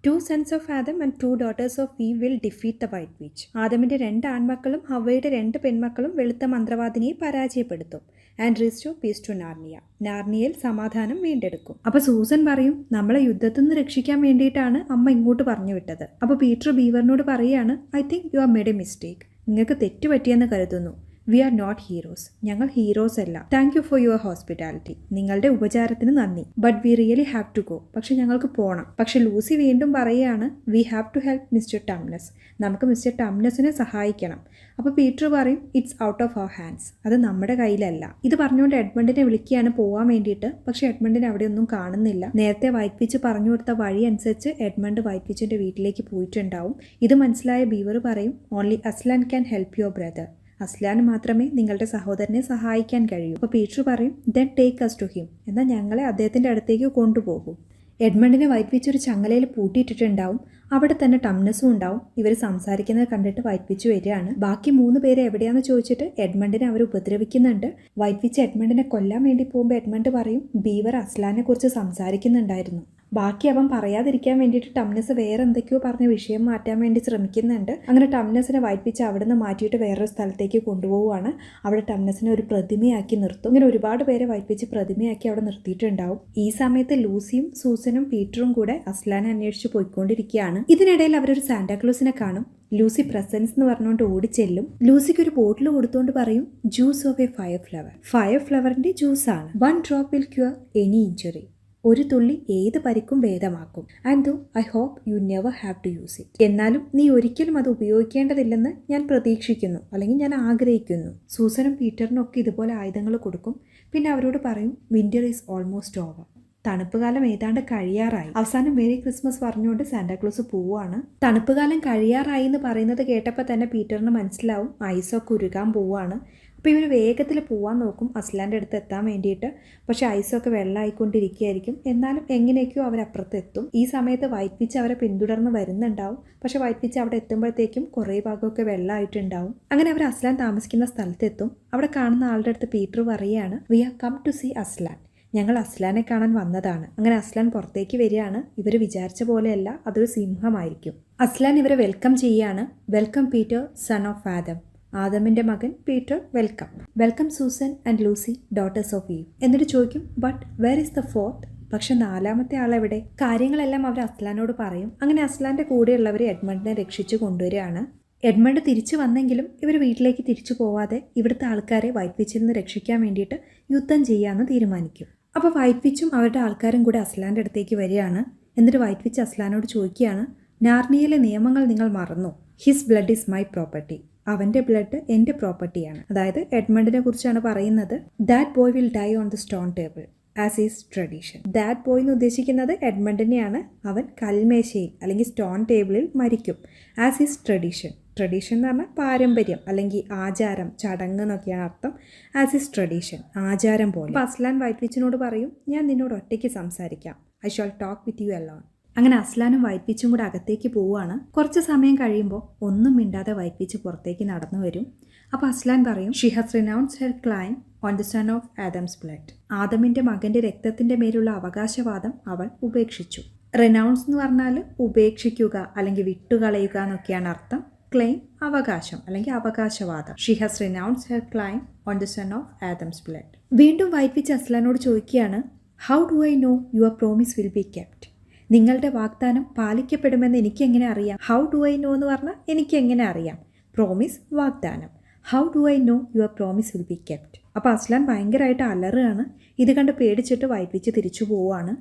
2 sons of Adam and 2 daughters of Eve will defeat the white witch. ആദമിൻ്റെ 2 ആൺമക്കളും ഹവ്വയുടെ 2 പെൺമക്കളും വെളുത്ത മന്ത്രവാദിനിയെ പരാജയപ്പെടുത്തും. And restore peace to Narnia. നാർണിയയിൽ സമാധാനം വീണ്ടെടുക്കും. അപ്പോൾ സൂസൻ പറയും, നമ്മളെ യുദ്ധത്തിൽ നിന്ന് രക്ഷിക്കാൻ വേണ്ടിയിട്ടാണ് അമ്മ ഇങ്ങോട്ട് പറഞ്ഞു വിട്ടത്. അപ്പോൾ പീറ്റർ ബീവറിനോട് പറയുകയാണ്, I think you are made a mistake. നിങ്ങൾക്ക് തെറ്റുപറ്റിയെന്ന് കരുതുന്നു. We are not heroes. ഞങ്ങൾ ഹീറോസ് അല്ല. Thank you for your hospitality. നിങ്ങളുടെ ഉപചാരത്തിന് നന്ദി. But we really have to go. പക്ഷെ ഞങ്ങൾക്ക് പോകണം. പക്ഷെ ലൂസി വീണ്ടും പറയുകയാണ്, we have to help mister Tumnus. നമുക്ക് മിസ്റ്റർ ടംനസിനെ സഹായിക്കണം. അപ്പോൾ പീറ്റർ പറയും, it's out of our hands. അത് നമ്മുടെ കയ്യിലല്ല. ഇത് പറഞ്ഞുകൊണ്ട് എഡ്മണ്ടിനെ വിളിക്കുകയാണ് പോകാൻ വേണ്ടിയിട്ട്. പക്ഷെ എഡ്മണ്ടിനെ അവിടെ ഒന്നും കാണുന്നില്ല. നേരത്തെ വൈറ്റ് വിച്ച് പറഞ്ഞു കൊടുത്ത വഴി അനുസരിച്ച് എഡ്മണ്ട് വൈറ്റ് വിച്ചിൻ്റെ വീട്ടിലേക്ക് പോയിട്ടുണ്ടാവും. ഇത് മനസ്സിലായ ബീവർ പറയും, only Aslan can help your brother. അസ്ലാന് മാത്രമേ നിങ്ങളുടെ സഹോദരനെ സഹായിക്കാൻ കഴിയൂ. അപ്പോൾ പീറ്റർ പറയും, then take us to him. എന്നാൽ ഞങ്ങളെ അദ്ദേഹത്തിൻ്റെ അടുത്തേക്ക് കൊണ്ടുപോകും. എഡ്മണ്ടിനെ വൈറ്റ് വിച്ച് ഒരു ചങ്ങലയിൽ പൂട്ടിയിട്ടിട്ടുണ്ടാവും. അവിടെ തന്നെ ടംനസും ഉണ്ടാവും. ഇവർ സംസാരിക്കുന്നത് കണ്ടിട്ട് വൈറ്റ് വിച്ച് വരികയാണ്. ബാക്കി 3 പേര് എവിടെയാണെന്ന് ചോദിച്ചിട്ട് എഡ്മണ്ടിനെ അവർ ഉപദ്രവിക്കുന്നുണ്ട്. വൈറ്റ് വിച്ച് എഡ്മണ്ടിനെ കൊല്ലാൻ വേണ്ടി പോകുമ്പോൾ എഡ്മണ്ട് പറയും, ബീവർ അസ്ലാനെ കുറിച്ച് സംസാരിക്കുന്നുണ്ടായിരുന്നു. ബാക്കി അവൻ പറയാതിരിക്കാൻ വേണ്ടിയിട്ട് ടംനസ് വേറെ എന്തൊക്കെയോ പറഞ്ഞ വിഷയം മാറ്റാൻ വേണ്ടി ശ്രമിക്കുന്നുണ്ട്. അങ്ങനെ ടംനസിനെ വൈറ്റ് വിച്ച് അവിടെ നിന്ന് മാറ്റിയിട്ട് വേറൊരു സ്ഥലത്തേക്ക് കൊണ്ടുപോവുകയാണ്. അവിടെ ടംനസിനെ ഒരു പ്രതിമയാക്കി നിർത്തും. ഇങ്ങനെ ഒരുപാട് പേരെ വൈറ്റ് വിച്ച് പ്രതിമയാക്കി അവിടെ നിർത്തിയിട്ടുണ്ടാവും. ഈ സമയത്ത് ലൂസിയും സൂസനും പീറ്ററും കൂടെ അസ്ലാനെ അന്വേഷിച്ച് പോയിക്കൊണ്ടിരിക്കുകയാണ്. ഇതിനിടയിൽ അവരൊരു സാന്റാക്ലോസിനെ കാണും. ലൂസി പ്രസൻസ് എന്ന് പറഞ്ഞുകൊണ്ട് ഓടിച്ചെല്ലും. ലൂസിക്ക് ഒരു ബോട്ടിൽ കൊടുത്തുകൊണ്ട് പറയും, juice of a fire flower. Fire ഫ്ലവറിന്റെ ജ്യൂസാണ്. 1 drop will cure any injury. ഒരു തുള്ളി ഏത് പരിക്കും ഭേദമാക്കും. And though I hope you never have to use it. എന്നാലും നീ ഒരിക്കലും അത് ഉപയോഗിക്കേണ്ടതില്ലെന്ന് ഞാൻ പ്രതീക്ഷിക്കുന്നു, അല്ലെങ്കിൽ ഞാൻ ആഗ്രഹിക്കുന്നു. സൂസനും പീറ്ററിനും ഒക്കെ ഇതുപോലെ ആയുധങ്ങൾ കൊടുക്കും. പിന്നെ അവരോട് പറയും, വിന്റർ ഈസ് ഓൾമോസ്റ്റ് ഓവർ. തണുപ്പ് കാലം ഏതാണ്ട് കഴിയാറായി. അവസാനം മേരി ക്രിസ്മസ് പറഞ്ഞുകൊണ്ട് സാന്റാക്ലോസ് പോവുകയാണ്. തണുപ്പ് കാലം കഴിയാറായി എന്ന് പറയുന്നത് കേട്ടപ്പോൾ തന്നെ പീറ്ററിന് മനസ്സിലാവും ഐസൊക്കെ ഉരുകാൻ പോവുകയാണ്. അപ്പോൾ ഇവർ വേഗത്തിൽ പോകാൻ നോക്കും അസ്ലാൻ്റെ അടുത്ത് എത്താൻ വേണ്ടിയിട്ട്. പക്ഷേ ഐസൊക്കെ വെള്ളമായിക്കൊണ്ടിരിക്കുകയായിരിക്കും. എന്നാലും എങ്ങനെയൊക്കെയോ അവരപ്പുറത്ത് എത്തും. ഈ സമയത്ത് വൈറ്റ് വിച്ച് അവരെ പിന്തുടർന്ന് വരുന്നുണ്ടാവും. പക്ഷേ വൈറ്റ് വിച്ച് അവിടെ എത്തുമ്പോഴത്തേക്കും കുറേ ഭാഗമൊക്കെ വെള്ളമായിട്ടുണ്ടാവും. അങ്ങനെ അവർ അസ്ലാൻ താമസിക്കുന്ന സ്ഥലത്തെത്തും. അവിടെ കാണുന്ന ആളുടെ അടുത്ത് പീറ്റർ പറയുകയാണ്, we are come to see Aslan. ഞങ്ങൾ അസ്ലാനെ കാണാൻ വന്നതാണ്. അങ്ങനെ അസ്ലാൻ പുറത്തേക്ക് വരികയാണ്. ഇവർ വിചാരിച്ച പോലെയല്ല, അതൊരു സിംഹമായിരിക്കും. അസ്ലാൻ ഇവരെ വെൽക്കം ചെയ്യുകയാണ്. Welcome Peter, son of Adam. ആദമിൻ്റെ മകൻ Peter, welcome. Welcome Susan and Lucy, daughters of Eve. എന്നിട്ട് ചോദിക്കും, but where is the 4th? പക്ഷെ 4ാമത്തെ ആളെവിടെ? കാര്യങ്ങളെല്ലാം അവർ അസ്ലാനോട് പറയും. അങ്ങനെ അസ്ലാൻ്റെ കൂടെയുള്ളവർ എഡ്മണ്ടിനെ രക്ഷിച്ചു കൊണ്ടുവരികയാണ്. എഡ്മണ്ട് തിരിച്ചു വന്നെങ്കിലും ഇവർ വീട്ടിലേക്ക് തിരിച്ചു പോവാതെ ഇവിടുത്തെ ആൾക്കാരെ വൈറ്റ് വിച്ചിൽ നിന്ന് രക്ഷിക്കാൻ വേണ്ടിയിട്ട് യുദ്ധം ചെയ്യാമെന്ന് തീരുമാനിക്കും. അപ്പോൾ വൈറ്റ് വിച്ചും അവരുടെ ആൾക്കാരും കൂടെ അസ്ലാൻ്റെ അടുത്തേക്ക് വരികയാണ്. എന്നിട്ട് വൈറ്റ് വിച്ച് അസ്ലാനോട് ചോദിക്കുകയാണ്, നാർണിയയിലെ നിയമങ്ങൾ നിങ്ങൾ മറന്നു. His blood is my property. അവൻ്റെ ബ്ലഡ് എൻ്റെ പ്രോപ്പർട്ടിയാണ്. അതായത് എഡ്മണ്ടിനെ കുറിച്ചാണ് പറയുന്നത്. That boy will die on the stone table. As is tradition. That boy എന്ന് ഉദ്ദേശിക്കുന്നത് എഡ്മണ്ടിനെയാണ്. അവൻ കൽമേശയിൽ അല്ലെങ്കിൽ സ്റ്റോൺ ടേബിളിൽ മരിക്കും. As is tradition. ട്രഡീഷൻ എന്ന് പറഞ്ഞാൽ പാരമ്പര്യം അല്ലെങ്കിൽ ആചാരം, ചടങ്ങ് എന്നൊക്കെയാണ് അർത്ഥം. ആസ് ഈസ് ട്രഡീഷൻ, ആചാരം പോലെ. അപ്പോൾ അസ്ലാൻ വൈറ്റ് വിച്ചിനോട് പറയും, ഞാൻ നിന്നോട് ഒറ്റയ്ക്ക് സംസാരിക്കാം. I shawl talk with you alone. അങ്ങനെ അസ്ലാനും വൈറ്റ് വിച്ചും കൂടെ അകത്തേക്ക് പോവുകയാണ്. കുറച്ച് സമയം കഴിയുമ്പോൾ ഒന്നും മിണ്ടാതെ വൈറ്റ് വിച്ച് പുറത്തേക്ക് നടന്നു വരും. അപ്പോൾ അസ്ലാൻ പറയും, she has renounced her claim on the son of Adam's blood. ആദമിൻ്റെ മകൻ്റെ രക്തത്തിൻ്റെ മേലുള്ള അവകാശവാദം അവൾ ഉപേക്ഷിച്ചു. റിനൗൺസ് എന്ന് പറഞ്ഞാൽ ഉപേക്ഷിക്കുക അല്ലെങ്കിൽ വിട്ടുകളയുക എന്നൊക്കെയാണ് അർത്ഥം. ക്ലെയിം അവകാശം അല്ലെങ്കിൽ അവകാശവാദം. She has renounced her claim on the son of Adam's blood. വീണ്ടും വൈറ്റ് വിച്ച് അസ്ലാനോട് ചോദിക്കുകയാണ്, how do I know your promise will be kept? നിങ്ങളുടെ വാഗ്ദാനം പാലിക്കപ്പെടുമെന്ന് എനിക്കെങ്ങനെ അറിയാം? ഹൗ ഡു ഐ നോ എന്ന് പറഞ്ഞാൽ എനിക്കെങ്ങനെ അറിയാം? പ്രോമിസ്, വാഗ്ദാനം. How do I know your promise will be kept? അപ്പോൾ അസ്ലാൻ ഭയങ്കരമായിട്ട് അലറുകയാണ്. ഇത് കണ്ട് പേടിച്ചിട്ട് വൈറ്റ് വിച്ച് തിരിച്ചു പോവുകയാണ്.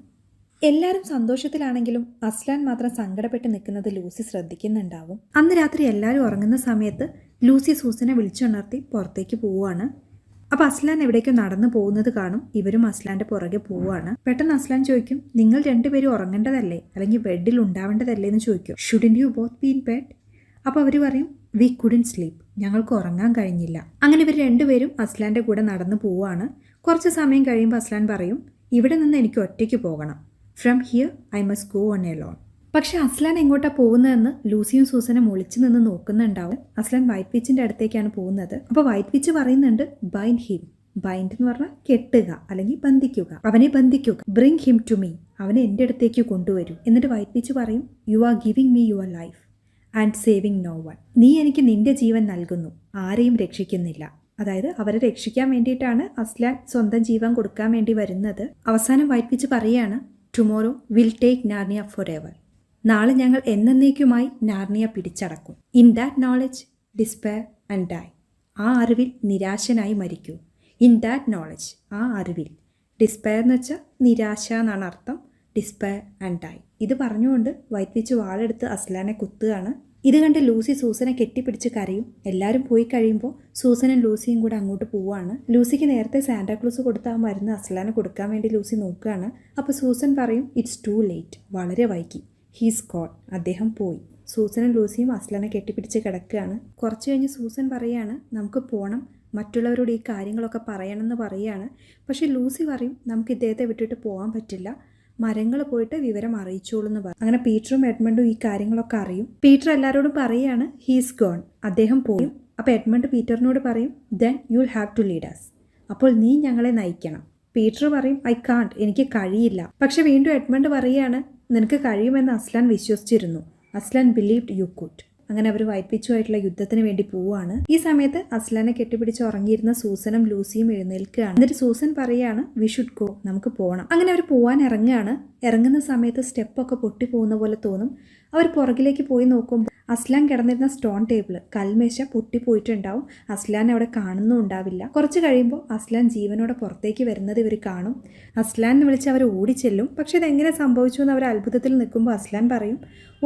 എല്ലാവരും സന്തോഷത്തിലാണെങ്കിലും അസ്ലാൻ മാത്രം സങ്കടപ്പെട്ട് നിൽക്കുന്നത് ലൂസി ശ്രദ്ധിക്കുന്നുണ്ടാവും. അന്ന് രാത്രി എല്ലാവരും ഉറങ്ങുന്ന സമയത്ത് ലൂസി സൂസനെ വിളിച്ചുണർത്തി പുറത്തേക്ക് പോവുകയാണ്. അപ്പോൾ അസ്ലാൻ എവിടേക്കോ നടന്നു പോകുന്നത് കാണും. ഇവരും അസ്ലാൻ്റെ പുറകെ പോവുകയാണ്. പെട്ടെന്ന് അസ്ലാൻ ചോദിക്കും, നിങ്ങൾ രണ്ടുപേരും ഉറങ്ങേണ്ടതല്ലേ അല്ലെങ്കിൽ ബെഡിൽ ഉണ്ടാവേണ്ടതല്ലേ എന്ന് ചോദിക്കും. Shouldn't you both be in bed? അപ്പോൾ അവർ പറയും, വി കുഡൻറ്റ് സ്ലീപ്പ്, ഞങ്ങൾക്ക് ഉറങ്ങാൻ കഴിഞ്ഞില്ല. അങ്ങനെ ഇവർ രണ്ടുപേരും അസ്ലാൻ്റെ കൂടെ നടന്നു പോവുകയാണ്. കുറച്ച് സമയം കഴിയുമ്പോൾ അസ്ലാൻ പറയും, ഇവിടെ നിന്ന് എനിക്ക് ഒറ്റയ്ക്ക് പോകണം. From here I must go on alone. പക്ഷെ അസ്ലാൻ എങ്ങോട്ടാണ് പോകുന്നതെന്ന് ലൂസിയും സൂസനും ഒളിച്ചു നിന്ന് നോക്കുന്നുണ്ടാവും. അസ്ലാൻ വൈറ്റ് വിച്ചിൻ്റെ അടുത്തേക്കാണ് പോകുന്നത്. അപ്പോൾ വൈറ്റ് വിച്ച് പറയുന്നുണ്ട്, ബൈൻഡ് ഹിം. ബൈൻഡ് എന്ന് പറഞ്ഞാൽ കെട്ടുക അല്ലെങ്കിൽ ബന്ധിക്കുക. അവനെ ബന്ധിക്കുക. Bring him to me. അവനെ എൻ്റെ അടുത്തേക്ക് കൊണ്ടുവരൂ. എന്നിട്ട് വൈറ്റ് വിച്ച് പറയും, you are giving me your life and saving no one. നീ എനിക്ക് നിന്റെ ജീവൻ നൽകുന്നു, ആരെയും രക്ഷിക്കുന്നില്ല. അതായത് അവരെ രക്ഷിക്കാൻ വേണ്ടിയിട്ടാണ് അസ്ലാൻ സ്വന്തം ജീവൻ കൊടുക്കാൻ വേണ്ടി വരുന്നത്. അവസാനം വൈറ്റ് വിച്ച് പറയുകയാണ്, tomorrow will take Narnia forever. നാളെ ഞങ്ങൾ എന്നേക്കുമായി നാർണിയ പിടിച്ചടക്കും. In that knowledge despair and die. ആ അറിവിൽ നിരാശനായി മരിക്കൂ. ഇൻ ദാറ്റ് നോളജ്, ആ അറിവിൽ. ഡിസ്പെയർ എന്ന് വെച്ചാൽ നിരാശ എന്നാണ് അർത്ഥം. Despair and die. ഇത് പറഞ്ഞുകൊണ്ട് വൈറ്റ് വിച്ച് വാളെടുത്ത് അസ്ലാനെ കുത്തുകയാണ്. ഇത് കണ്ട് ലൂസി സൂസനെ കെട്ടിപ്പിടിച്ച് കരയും. എല്ലാവരും പോയി കഴിയുമ്പോൾ സൂസനും ലൂസിയും കൂടെ അങ്ങോട്ട് പോവുകയാണ്. ലൂസിക്ക് നേരത്തെ സാന്റാക്ലൂസ് കൊടുത്ത ആ മരുന്ന് അസ്ലാന് കൊടുക്കാൻ വേണ്ടി ലൂസി നോക്കുകയാണ്. അപ്പോൾ സൂസൻ പറയും, ഇറ്റ്സ് ടു ലേറ്റ്, വളരെ വൈകി. ഹീസ് ഗോൺ, അദ്ദേഹം പോയി. സൂസനും ലൂസിയും അസ്ലാനെ കെട്ടിപ്പിടിച്ച് കിടക്കുകയാണ്. കുറച്ച് കഴിഞ്ഞ് സൂസൻ പറയാണ്, നമുക്ക് പോകണം, മറ്റുള്ളവരോട് ഈ കാര്യങ്ങളൊക്കെ പറയണമെന്ന് പറയുകയാണ്. പക്ഷേ ലൂസി പറയും, നമുക്ക് ഇദ്ദേഹത്തെ വിട്ടിട്ട് പോകാൻ പറ്റില്ല, മരങ്ങൾ പോയിട്ട് വിവരം അറിയിച്ചോളൂ എന്ന് പറയും. അങ്ങനെ പീറ്ററും എഡ്മണ്ടും ഈ കാര്യങ്ങളൊക്കെ അറിയും. പീറ്റർ എല്ലാവരോടും പറയാണ്, ഹീസ് ഗോൺ, അദ്ദേഹം പോയി. അപ്പോൾ എഡ്മണ്ട് പീറ്ററിനോട് പറയും, then you will have to lead us. അപ്പോൾ നീ ഞങ്ങളെ നയിക്കണം. പീറ്റർ പറയും, ഐ കാണ്ട്, എനിക്ക് കഴിയില്ല. പക്ഷെ വീണ്ടും എഡ്മണ്ട് പറയുകയാണ്, നിനക്ക് കഴിയുമെന്ന് അസ്ലാൻ വിശ്വസിച്ചിരുന്നു. Aslan believed you could. അങ്ങനെ അവർ വൈറ്റ് വിച്ചുമായിട്ടുള്ള യുദ്ധത്തിന് വേണ്ടി പോവുകയാണ്. ഈ സമയത്ത് അസ്ലാനെ കെട്ടിപ്പിടിച്ച് ഉറങ്ങിയിരുന്ന സൂസനും ലൂസിയും എഴുന്നേൽക്കുകയാണ്. എന്നിട്ട് സൂസൻ പറയാണ്, വി ഷുഡ് ഗോ, നമുക്ക് പോകണം. അങ്ങനെ അവർ പോകാൻ ഇറങ്ങുകയാണ്. ഇറങ്ങുന്ന സമയത്ത് സ്റ്റെപ്പൊക്കെ പൊട്ടിപ്പോകുന്ന പോലെ തോന്നും. അവർ പുറകിലേക്ക് പോയി നോക്കുമ്പോൾ അസ്ലാൻ കിടന്നിരുന്ന സ്റ്റോൺ ടേബിൾ, കൽമേശ പൊട്ടിപ്പോയിട്ടുണ്ടാവും. അസ്ലാൻ അവിടെ കാണുന്നും ഉണ്ടാവില്ല. കുറച്ച് കഴിയുമ്പോൾ അസ്ലാൻ ജീവനോടെ പുറത്തേക്ക് വരുന്നത് ഇവർ കാണും. അസ്ലാൻ എന്ന് വിളിച്ച് അവർ ഓടിച്ചെല്ലും. പക്ഷെ ഇതെങ്ങനെ സംഭവിച്ചു എന്ന് അവർ അത്ഭുതത്തിൽ നിൽക്കുമ്പോൾ അസ്ലാൻ പറയും,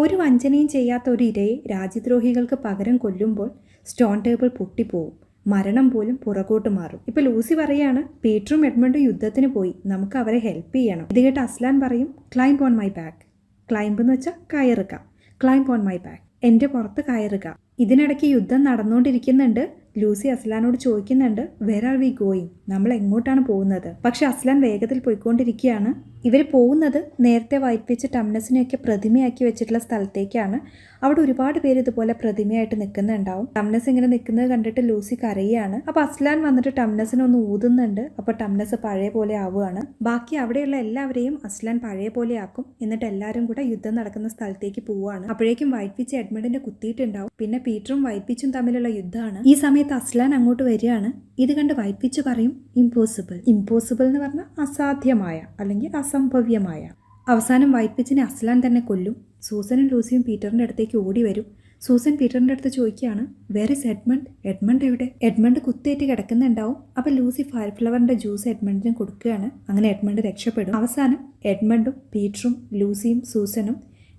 ഒരു വഞ്ചനയും ചെയ്യാത്ത ഒരു ഇരയെ രാജ്യദ്രോഹികൾക്ക് പകരം കൊല്ലുമ്പോൾ സ്റ്റോൺ ടേബിൾ പൊട്ടിപ്പോവും, മരണം പോലും പുറകോട്ട് മാറും. ഇപ്പോൾ ലൂസി പറയാണ്, പീറ്ററും എഡ്മണ്ടും യുദ്ധത്തിന് പോയി, നമുക്ക് അവരെ ഹെൽപ്പ് ചെയ്യണം. ഇത് കേട്ട് അസ്ലാൻ പറയും, climb on my back. Climb എന്ന് വെച്ചാൽ കയറുക. ക്ലൈംബ് ഓൺ മൈ ബാക്ക്, എൻ്റെ പുറത്ത് കയറുക. ഇതിനിടയ്ക്ക് യുദ്ധം നടന്നുകൊണ്ടിരിക്കുന്നുണ്ട്. ലൂസി അസ്ലാനോട് ചോദിക്കുന്നുണ്ട്, വെർ ആർ വി ഗോയിങ്, നമ്മൾ എങ്ങോട്ടാണ് പോകുന്നത്? പക്ഷെ അസ്ലാൻ വേഗത്തിൽ പോയിക്കൊണ്ടിരിക്കുകയാണ്. ഇവർ പോകുന്നത് നേരത്തെ വൈറ്റ് വിച്ച് ടംനസിനെയൊക്കെ പ്രതിമയാക്കി വെച്ചിട്ടുള്ള സ്ഥലത്തേക്കാണ്. അവിടെ ഒരുപാട് പേര് ഇതുപോലെ പ്രതിമയായിട്ട് നിൽക്കുന്നുണ്ടാവും. ടംനസ് ഇങ്ങനെ നിൽക്കുന്നത് കണ്ടിട്ട് ലൂസി കരയാണ്. അപ്പോൾ അസ്ലാൻ വന്നിട്ട് ടംനസിനെ ഒന്ന് ഊതുന്നുണ്ട്. അപ്പോൾ ടംനസ് പഴയ പോലെ ആവുകയാണ്. ബാക്കി അവിടെയുള്ള എല്ലാവരെയും അസ്ലാൻ പഴയ പോലെ ആക്കും. എന്നിട്ട് എല്ലാവരും കൂടെ യുദ്ധം നടക്കുന്ന സ്ഥലത്തേക്ക് പോവുകയാണ്. അപ്പോഴേക്കും വൈറ്റ് വിച്ച് എഡ്മണ്ടിനെ കുത്തിയിട്ടുണ്ടാവും. പിന്നെ പീറ്ററും വൈറ്റ് വിച്ചും തമ്മിലുള്ള യുദ്ധമാണ്. ഈ സമയത്ത് അസ്ലാൻ അങ്ങോട്ട് വരികയാണ്. ഇത് കണ്ട് വൈറ്റ് വിച്ച് പറയും, ഇമ്പോസിബിൾ. ഇമ്പോസിബിൾ എന്ന് പറഞ്ഞാൽ അസാധ്യമായ അല്ലെങ്കിൽ അസംഭവ്യമായ. അവസാനം വൈറ്റ് വിച്ചിനെ അസ്ലാൻ തന്നെ കൊല്ലും. സൂസനും ലൂസിയും പീറ്ററിൻ്റെ അടുത്തേക്ക് ഓടി വരും. സൂസൻ പീറ്ററിൻ്റെ അടുത്ത് ചോദിക്കുകയാണ്, വേർ ഇസ് എഡ്മണ്ട്? എഡ്മണ്ട് എവിടെ? എഡ്മണ്ട് കുത്തേറ്റ് കിടക്കുന്നുണ്ടാവും. അപ്പോൾ ലൂസി ഫയർ ഫ്ലവറിൻ്റെ ജ്യൂസ് എഡ്മണ്ടിന് കൊടുക്കുകയാണ്. അങ്ങനെ എഡ്മണ്ട് രക്ഷപ്പെടും. അവസാനം എഡ്മണ്ടും പീറ്ററും ലൂസിയും സൂസനും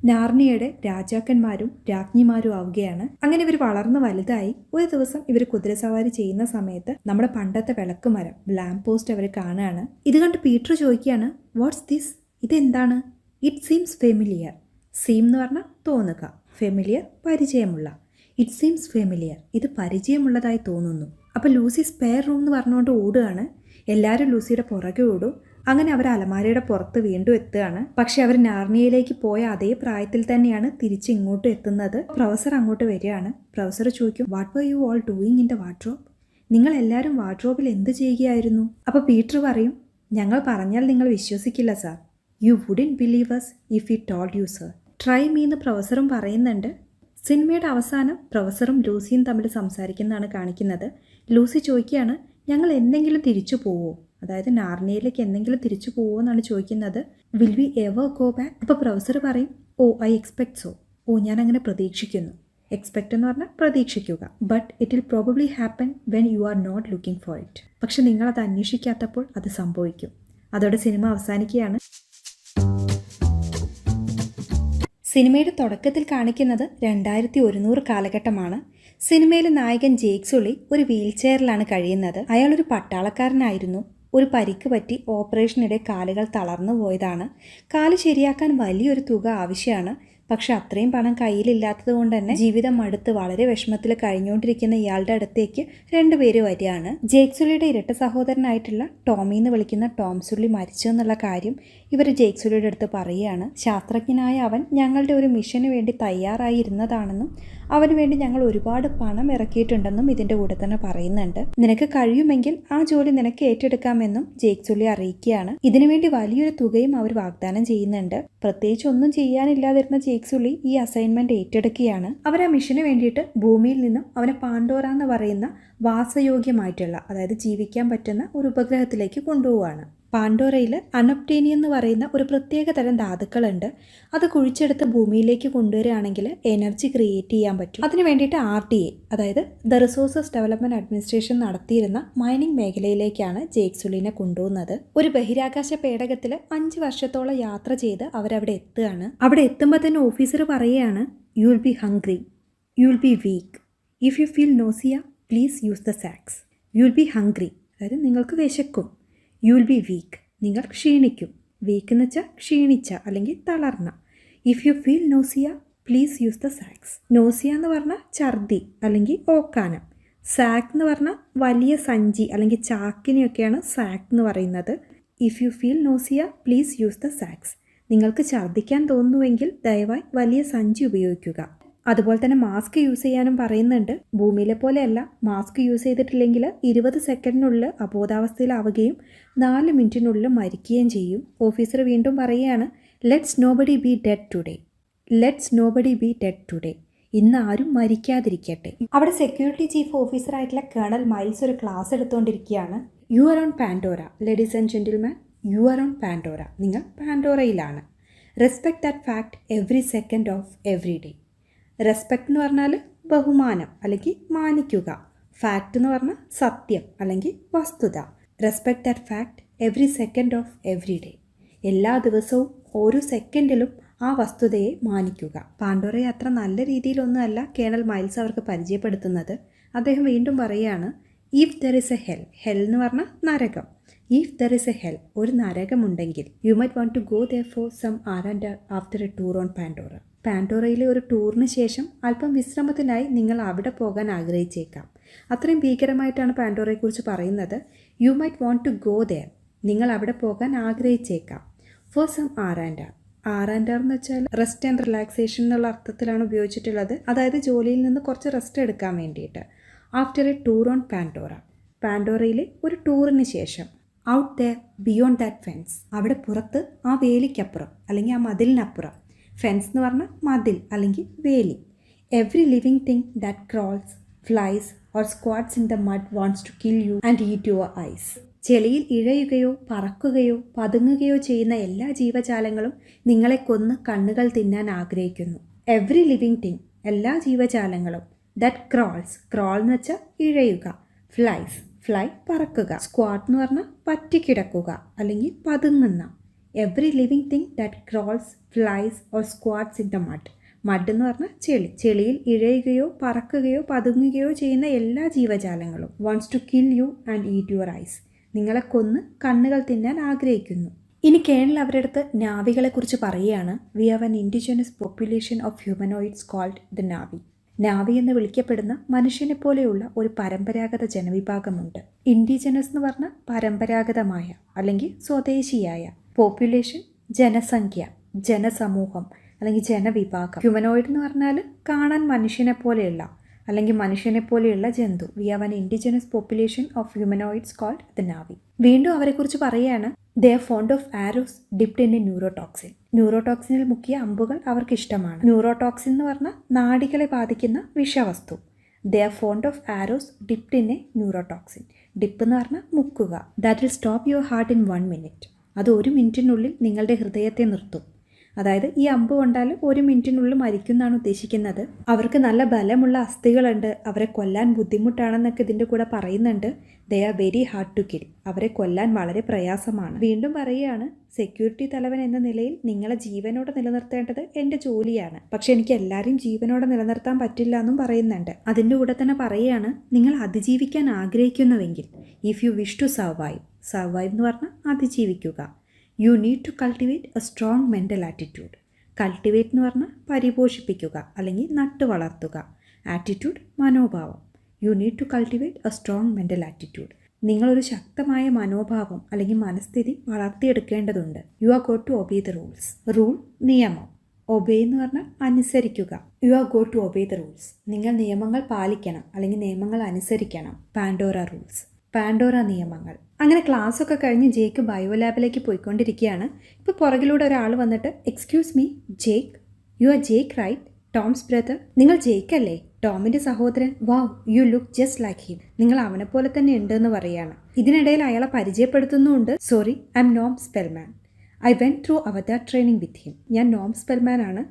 നാർണിയയുടെ രാജാക്കന്മാരും രാജ്ഞിമാരും ആവുകയാണ്. അങ്ങനെ ഇവർ വളർന്ന് വലുതായി. ഒരു ദിവസം ഇവർ കുതിരസവാരി ചെയ്യുന്ന സമയത്ത് നമ്മുടെ പണ്ടത്തെ വിളക്കുമരം ലാംപ് പോസ്റ്റ് അവർ കാണുകയാണ്. ഇത് കണ്ട് പീറ്റർ ചോദിക്കുകയാണ്, വാട്ട്സ് ദിസ്? ഇതെന്താണ്? It seems familiar. സീം എന്ന് പറഞ്ഞാൽ തോന്നുക, ഫെമിലിയർ പരിചയമുള്ള. ഇറ്റ് സീംസ് ഫെമിലിയർ, ഇത് പരിചയമുള്ളതായി തോന്നുന്നു. അപ്പോൾ ലൂസി സ്പെയർ റൂം എന്ന് പറഞ്ഞുകൊണ്ട് ഓടുകയാണ്. എല്ലാവരും ലൂസിയുടെ പുറകെ ഓടും. അങ്ങനെ അവർ അലമാരയുടെ പുറത്ത് വീണ്ടും എത്തുകയാണ്. പക്ഷെ അവർ നാർണിയയിലേക്ക് പോയ അതേ പ്രായത്തിൽ തന്നെയാണ് തിരിച്ച് ഇങ്ങോട്ട് എത്തുന്നത്. പ്രൊഫസർ അങ്ങോട്ട് വരികയാണ്. പ്രൊഫസർ ചോദിക്കും, what were you all doing in the wardrobe? നിങ്ങൾ എല്ലാവരും വാർഡ്രോബിൽ എന്ത് ചെയ്യുകയായിരുന്നു? അപ്പോൾ പീറ്റർ പറയും, ഞങ്ങൾ പറഞ്ഞാൽ നിങ്ങൾ വിശ്വസിക്കില്ല sir. You wouldn't believe us if you told you sir. Try me എന്ന് പ്രൊഫസറും പറയുന്നുണ്ട്. സിനിമയുടെ അവസാനം പ്രൊഫസറും ലൂസിയും തമ്മിൽ സംസാരിക്കുന്നതാണ് കാണിക്കുന്നത്. ലൂസി ചോദിക്കുകയാണ്, ഞങ്ങൾ എന്തെങ്കിലും തിരിച്ചു പോവോ? അതായത് നാർണിയയിലേക്ക് എന്തെങ്കിലും തിരിച്ചു പോവോ എന്നാണ് ചോദിക്കുന്നത്. Will we ever go back? അപ്പോൾ പ്രൊഫസർ പറയും, ഓ ഐ എക്സ്പെക്ട് സോ. ഓ ഞാൻ അങ്ങനെ പ്രതീക്ഷിക്കുന്നു. എക്സ്പെക്ട് എന്ന് പറഞ്ഞാൽ പ്രതീക്ഷിക്കുക. But it will probably happen when you are not looking for it. പക്ഷെ നിങ്ങളത് അന്വേഷിക്കാത്തപ്പോൾ അത് സംഭവിക്കും. അതോടെ സിനിമ അവസാനിക്കുകയാണ്. സിനിമയുടെ തുടക്കത്തിൽ കാണിക്കുന്നത് 2100 കാലഘട്ടമാണ്. സിനിമയിലെ നായകൻ ജേക്ക് സുള്ളി ഒരു വീൽ ചെയറിലാണ് കഴിയുന്നത്. അയാളൊരു പട്ടാളക്കാരനായിരുന്നു. ഒരു പരിക്ക് പറ്റി ഓപ്പറേഷനിടെ കാലുകൾ തളർന്നു പോയതാണ്. കാല് ശരിയാക്കാൻ വലിയൊരു തുക ആവശ്യമാണ്. പക്ഷെ അത്രയും പണം കയ്യിലില്ലാത്തത് കൊണ്ട് തന്നെ ജീവിതം മടുത്ത് വളരെ വിഷമത്തിൽ കഴിഞ്ഞുകൊണ്ടിരിക്കുന്ന ഇയാളുടെ അടുത്തേക്ക് രണ്ടുപേര് വരികയാണ്. ജേക്ക് സുള്ളിയുടെ ഇരട്ട സഹോദരനായിട്ടുള്ള ടോമി എന്ന് വിളിക്കുന്ന ടോം സുള്ളി മരിച്ചു എന്നുള്ള കാര്യം ഇവർ ജേക്ക് സുള്ളിയുടെ അടുത്ത് പറയുകയാണ്. ശാസ്ത്രജ്ഞനായ അവൻ ഞങ്ങളുടെ ഒരു മിഷന് വേണ്ടി തയ്യാറായിരുന്നതാണെന്നും അവന് വേണ്ടി ഞങ്ങൾ ഒരുപാട് പണം ഇറക്കിയിട്ടുണ്ടെന്നും ഇതിൻ്റെ കൂടെ തന്നെ പറയുന്നുണ്ട്. നിനക്ക് കഴിയുമെങ്കിൽ ആ ജോലി നിനക്ക് ഏറ്റെടുക്കാമെന്നും ജേക്ക് സുള്ളി അറിയിക്കുകയാണ്. ഇതിനുവേണ്ടി വലിയൊരു തുകയും അവർ വാഗ്ദാനം ചെയ്യുന്നുണ്ട്. പ്രത്യേകിച്ച് ഒന്നും ചെയ്യാനില്ലാതിരുന്ന ജേക്ക് സുള്ളി ഈ അസൈൻമെന്റ് ഏറ്റെടുക്കുകയാണ്. അവർ ആ മിഷന് വേണ്ടിയിട്ട് ഭൂമിയിൽ നിന്നും അവനെ പാണ്ടോറ എന്ന് പറയുന്ന വാസയോഗ്യമായിട്ടുള്ള, അതായത് ജീവിക്കാൻ പറ്റുന്ന ഒരു ഉപഗ്രഹത്തിലേക്ക് കൊണ്ടുപോവുകയാണ്. പാണ്ടോറയിൽ അനൊപ്റ്റേനിയം എന്ന് പറയുന്ന ഒരു പ്രത്യേക തരം ധാതുക്കളുണ്ട്. അത് കുഴിച്ചെടുത്ത് ഭൂമിയിലേക്ക് കൊണ്ടുവരികയാണെങ്കിൽ എനർജി ക്രിയേറ്റ് ചെയ്യാൻ പറ്റും. അതിന് വേണ്ടിയിട്ട് RDA, അതായത് ദ റിസോഴ്സസ് ഡെവലപ്മെന്റ് അഡ്മിനിസ്ട്രേഷൻ നടത്തിയിരുന്ന മൈനിങ് മേഖലയിലേക്കാണ് ജേക്ക് സുള്ളിനെ കൊണ്ടുപോകുന്നത്. ഒരു ബഹിരാകാശ പേടകത്തിൽ 5 വർഷത്തോളം യാത്ര ചെയ്ത് അവരവിടെ എത്തുകയാണ്. അവിടെ എത്തുമ്പോൾ തന്നെ ഓഫീസർ പറയുകയാണ്, you will be hungry, you will be weak, if you feel nausea please use the sacks. You will be hungry, അതായത് നിങ്ങൾക്ക് വിശക്കും. യു വിൽ ബി വീക്ക്, നിങ്ങൾ ക്ഷീണിക്കും. വീക്ക് എന്ന് വെച്ചാൽ ക്ഷീണിച്ച അല്ലെങ്കിൽ തളർന്ന. If you feel nausea please use the sacks. Nausea എന്ന് പറഞ്ഞാൽ ഛർദി അല്ലെങ്കിൽ ഓക്കാനം. സാക്ക് എന്ന് പറഞ്ഞാൽ വലിയ സഞ്ചി അല്ലെങ്കിൽ ചാക്കിനെയൊക്കെയാണ് സാക്ക് എന്ന് പറയുന്നത്. If you feel nausea please use the sacks. നിങ്ങൾക്ക് ഛർദ്ദിക്കാൻ തോന്നുന്നുവെങ്കിൽ ദയവായി വലിയ സഞ്ചി ഉപയോഗിക്കുക. അതുപോലെ തന്നെ മാസ്ക് യൂസ് ചെയ്യാനും പറയുന്നുണ്ട്. ഭൂമിയിലെ പോലെയല്ല, മാസ്ക് യൂസ് ചെയ്തിട്ടില്ലെങ്കിൽ 20 സെക്കൻഡിനുള്ളിൽ അബോധാവസ്ഥയിലാവുകയും 4 മിനിറ്റിനുള്ളിൽ മരിക്കുകയും ചെയ്യും. ഓഫീസർ വീണ്ടും പറയുകയാണ്, let's nobody be dead today, let's nobody be dead today. ഇന്ന് ആരും മരിക്കാതിരിക്കട്ടെ. അവിടെ സെക്യൂരിറ്റി ചീഫ് ഓഫീസറായിട്ടുള്ള കേണൽ മൈൽസ് ഒരു ക്ലാസ് എടുത്തുകൊണ്ടിരിക്കുകയാണ്. You are on Pandora ladies and gentleman, you are on Pandora. നിങ്ങൾ പാൻഡോറയിലാണ്. Respect that fact every second of every day. Respect എന്ന് പറഞ്ഞാൽ ബഹുമാനം അല്ലെങ്കിൽ മാനിക്കുക. ഫാക്റ്റ് എന്ന് പറഞ്ഞാൽ സത്യം അല്ലെങ്കിൽ വസ്തുത. Respect that fact every second of every day. എല്ലാ ദിവസവും ഓരോ സെക്കൻഡിലും ആ വസ്തുതയെ മാനിക്കുക. പാൻഡോറയെ അത്ര നല്ല രീതിയിലൊന്നുമല്ല കേണൽ മൈൽസ് അവർക്ക് പരിചയപ്പെടുത്തുന്നത്. അദ്ദേഹം വീണ്ടും പറയുകയാണ്, if there is a hell, hell എന്ന് പറഞ്ഞാൽ നരകം. If there is a hell, ഒരു നരകമുണ്ടെങ്കിൽ, you might want to go there for some R after a tour on Pandora. പാൻഡോറയിലെ ഒരു ടൂറിന് ശേഷം അല്പം വിശ്രമത്തിനായി നിങ്ങൾ അവിടെ പോകാൻ ആഗ്രഹിച്ചേക്കാം. അത്രയും ഭീകരമായിട്ടാണ് പാൻഡോറയെക്കുറിച്ച് പറയുന്നത്. You might want to go there, നിങ്ങൾ അവിടെ പോകാൻ ആഗ്രഹിച്ചേക്കാം. ഫോർ സം ആർ എന്ന് വെച്ചാൽ റെസ്റ്റ് ആൻഡ് റിലാക്സേഷൻ എന്നുള്ള അർത്ഥത്തിലാണ് ഉപയോഗിച്ചിട്ടുള്ളത്. അതായത് ജോലിയിൽ നിന്ന് കുറച്ച് റെസ്റ്റ് എടുക്കാൻ വേണ്ടിയിട്ട്. After a tour on Pandora, പാൻഡോറയിലെ ഒരു ടൂറിന് ശേഷം. Out there beyond that fence, അവിടെ പുറത്ത് ആ വേലിക്കപ്പുറം അല്ലെങ്കിൽ ആ മതിലിനപ്പുറം. ഫെൻസ് എന്ന് പറഞ്ഞാൽ മതിൽ അല്ലെങ്കിൽ വേലി. Every living thing that crawls, flies or squats in the mud wants to kill you and eat your eyes. ചെളിയിൽ ഇഴയുകയോ പറക്കുകയോ പതുങ്ങുകയോ ചെയ്യുന്ന എല്ലാ ജീവജാലങ്ങളും നിങ്ങളെ കൊന്ന് കണ്ണുകൾ തിന്നാൻ ആഗ്രഹിക്കുന്നു. എവറി ലിവിങ് തിങ്, എല്ലാ ജീവജാലങ്ങളും. ദാറ്റ് ക്രോൾസ്, ക്രോൾ എന്ന് വെച്ചാൽ ഇഴയുക. ഫ്ലൈസ്, ഫ്ലൈ പറക്കുക. സ്ക്വാഡ് എന്ന് പറഞ്ഞാൽ പറ്റിക്കിടക്കുക അല്ലെങ്കിൽ പതുങ്ങുന്ന. Every living thing that crawls, flies or squats in the mud. Mud എന്ന് പറഞ്ഞാൽ ചെളി. ചെളിയിൽ ഇഴയുകയോ പറക്കുകയോ പതുങ്ങുകയോ ചെയ്യുന്ന എല്ലാ ജീവജാലങ്ങളും. Wants to kill you and eat your eyes. നിങ്ങളെ കൊന്ന് കണ്ണുകൾ തിന്നാൻ ആഗ്രഹിക്കുന്നു. ഇനി കേണൽ അവരുടെ അടുത്ത് നാവികളെക്കുറിച്ച് പറയുകയാണ്. We have an indigenous population of humanoids called the Na'vi. Na'vi എന്ന് വിളിക്കപ്പെടുന്ന മനുഷ്യനെ പോലെയുള്ള ഒരു പരമ്പരാഗത ജനവിഭാഗമുണ്ട്. ഇൻഡിജിനസ് എന്ന് പറഞ്ഞാൽ പരമ്പരാഗതമായ അല്ലെങ്കിൽ സ്വദേശിയായ. പോപ്പുലേഷൻ ജനസംഖ്യ, ജനസമൂഹം അല്ലെങ്കിൽ ജനവിഭാഗം. ഹ്യൂമനോയിഡ് എന്ന് പറഞ്ഞാൽ കാണാൻ മനുഷ്യനെ പോലെയുള്ള അല്ലെങ്കിൽ മനുഷ്യനെ പോലെയുള്ള ജന്തു. We have an indigenous population of humanoids called the Na'vi. വീണ്ടും അവരെക്കുറിച്ച് പറയുകയാണ്. They are fond of arrows dipped in a neurotoxin. ന്യൂറോടോക്സിനിൽ മുക്കിയ അമ്പുകൾ അവർക്ക് ഇഷ്ടമാണ്. ന്യൂറോടോക്സിൻ എന്ന് പറഞ്ഞാൽ നാഡികളെ ബാധിക്കുന്ന വിഷവസ്തു. They are fond of arrows dipped in a neurotoxin. Dip എന്ന് പറഞ്ഞാൽ മുക്കുക. That will stop your heart in 1 minute. അത് 1 മിനിറ്റിനുള്ളിൽ നിങ്ങളുടെ ഹൃദയത്തെ നിർത്തും. അതായത് ഈ അമ്പ് കൊണ്ടാൽ 1 മിനിറ്റിനുള്ളിൽ മരിക്കുമെന്നാണ് ഉദ്ദേശിക്കുന്നത്. അവർക്ക് നല്ല ബലമുള്ള അസ്ഥികളുണ്ട്. അവരെ കൊല്ലാൻ ബുദ്ധിമുട്ടാണെന്നൊക്കെ ഇതിൻ്റെ കൂടെ പറയുന്നുണ്ട്. They are very hard to kill. അവരെ കൊല്ലാൻ വളരെ പ്രയാസമാണ്. വീണ്ടും പറയുകയാണ്, സെക്യൂരിറ്റി തലവൻ എന്ന നിലയിൽ നിങ്ങളെ ജീവനോടെ നിലനിർത്തേണ്ടത് എൻ്റെ ജോലിയാണ്. പക്ഷെ എനിക്ക് എല്ലാവരെയും ജീവനോടെ നിലനിർത്താൻ പറ്റില്ല എന്നും പറയുന്നുണ്ട്. അതിൻ്റെ കൂടെ തന്നെ പറയുകയാണ്, നിങ്ങൾ അതിജീവിക്കാൻ ആഗ്രഹിക്കുന്നുവെങ്കിൽ if you wish to survive. Survive എന്ന് പറഞ്ഞാൽ അതിജീവിക്കുക. You need to cultivate a strong mental attitude. Cultivate എന്ന് പറഞ്ഞാൽ പരിപോഷിപ്പിക്കുക അല്ലെങ്കിൽ നട്ടു വളർത്തുക. ആറ്റിറ്റ്യൂഡ് മനോഭാവം. You need to cultivate a strong mental attitude. നിങ്ങളൊരു ശക്തമായ മനോഭാവം അല്ലെങ്കിൽ മനസ്ഥിതി വളർത്തിയെടുക്കേണ്ടതുണ്ട്. You are got to obey the rules. Rule നിയമം. ഒബേ എന്ന് പറഞ്ഞാൽ അനുസരിക്കുക. You are got to obey the rules. നിങ്ങൾ നിയമങ്ങൾ പാലിക്കണം അല്ലെങ്കിൽ നിയമങ്ങൾ അനുസരിക്കണം. Pandora rules. പാൻഡോറ നിയമങ്ങൾ. അങ്ങനെ ക്ലാസ്സൊക്കെ കഴിഞ്ഞ് ജേക്ക് ബയോ ലാബിലേക്ക് പോയിക്കൊണ്ടിരിക്കുകയാണ്. ഇപ്പോൾ പുറകിലൂടെ ഒരാൾ വന്നിട്ട്, excuse me Jake, you are Jake right, Tom's brother. നിങ്ങൾ ജേക്ക് അല്ലേ, ടോമിൻ്റെ സഹോദരൻ? Wow, you look just like him. നിങ്ങൾ അവനെ പോലെ തന്നെ ഉണ്ടെന്ന് പറയുകയാണ്. ഇതിനിടയിൽ അയാളെ പരിചയപ്പെടുത്തുന്നുമുണ്ട്. സോറി, ഐ എം നോം Spellman. I went through avatar training with him. ഞാൻ നോം സ്പെൽമാൻ ആണ്.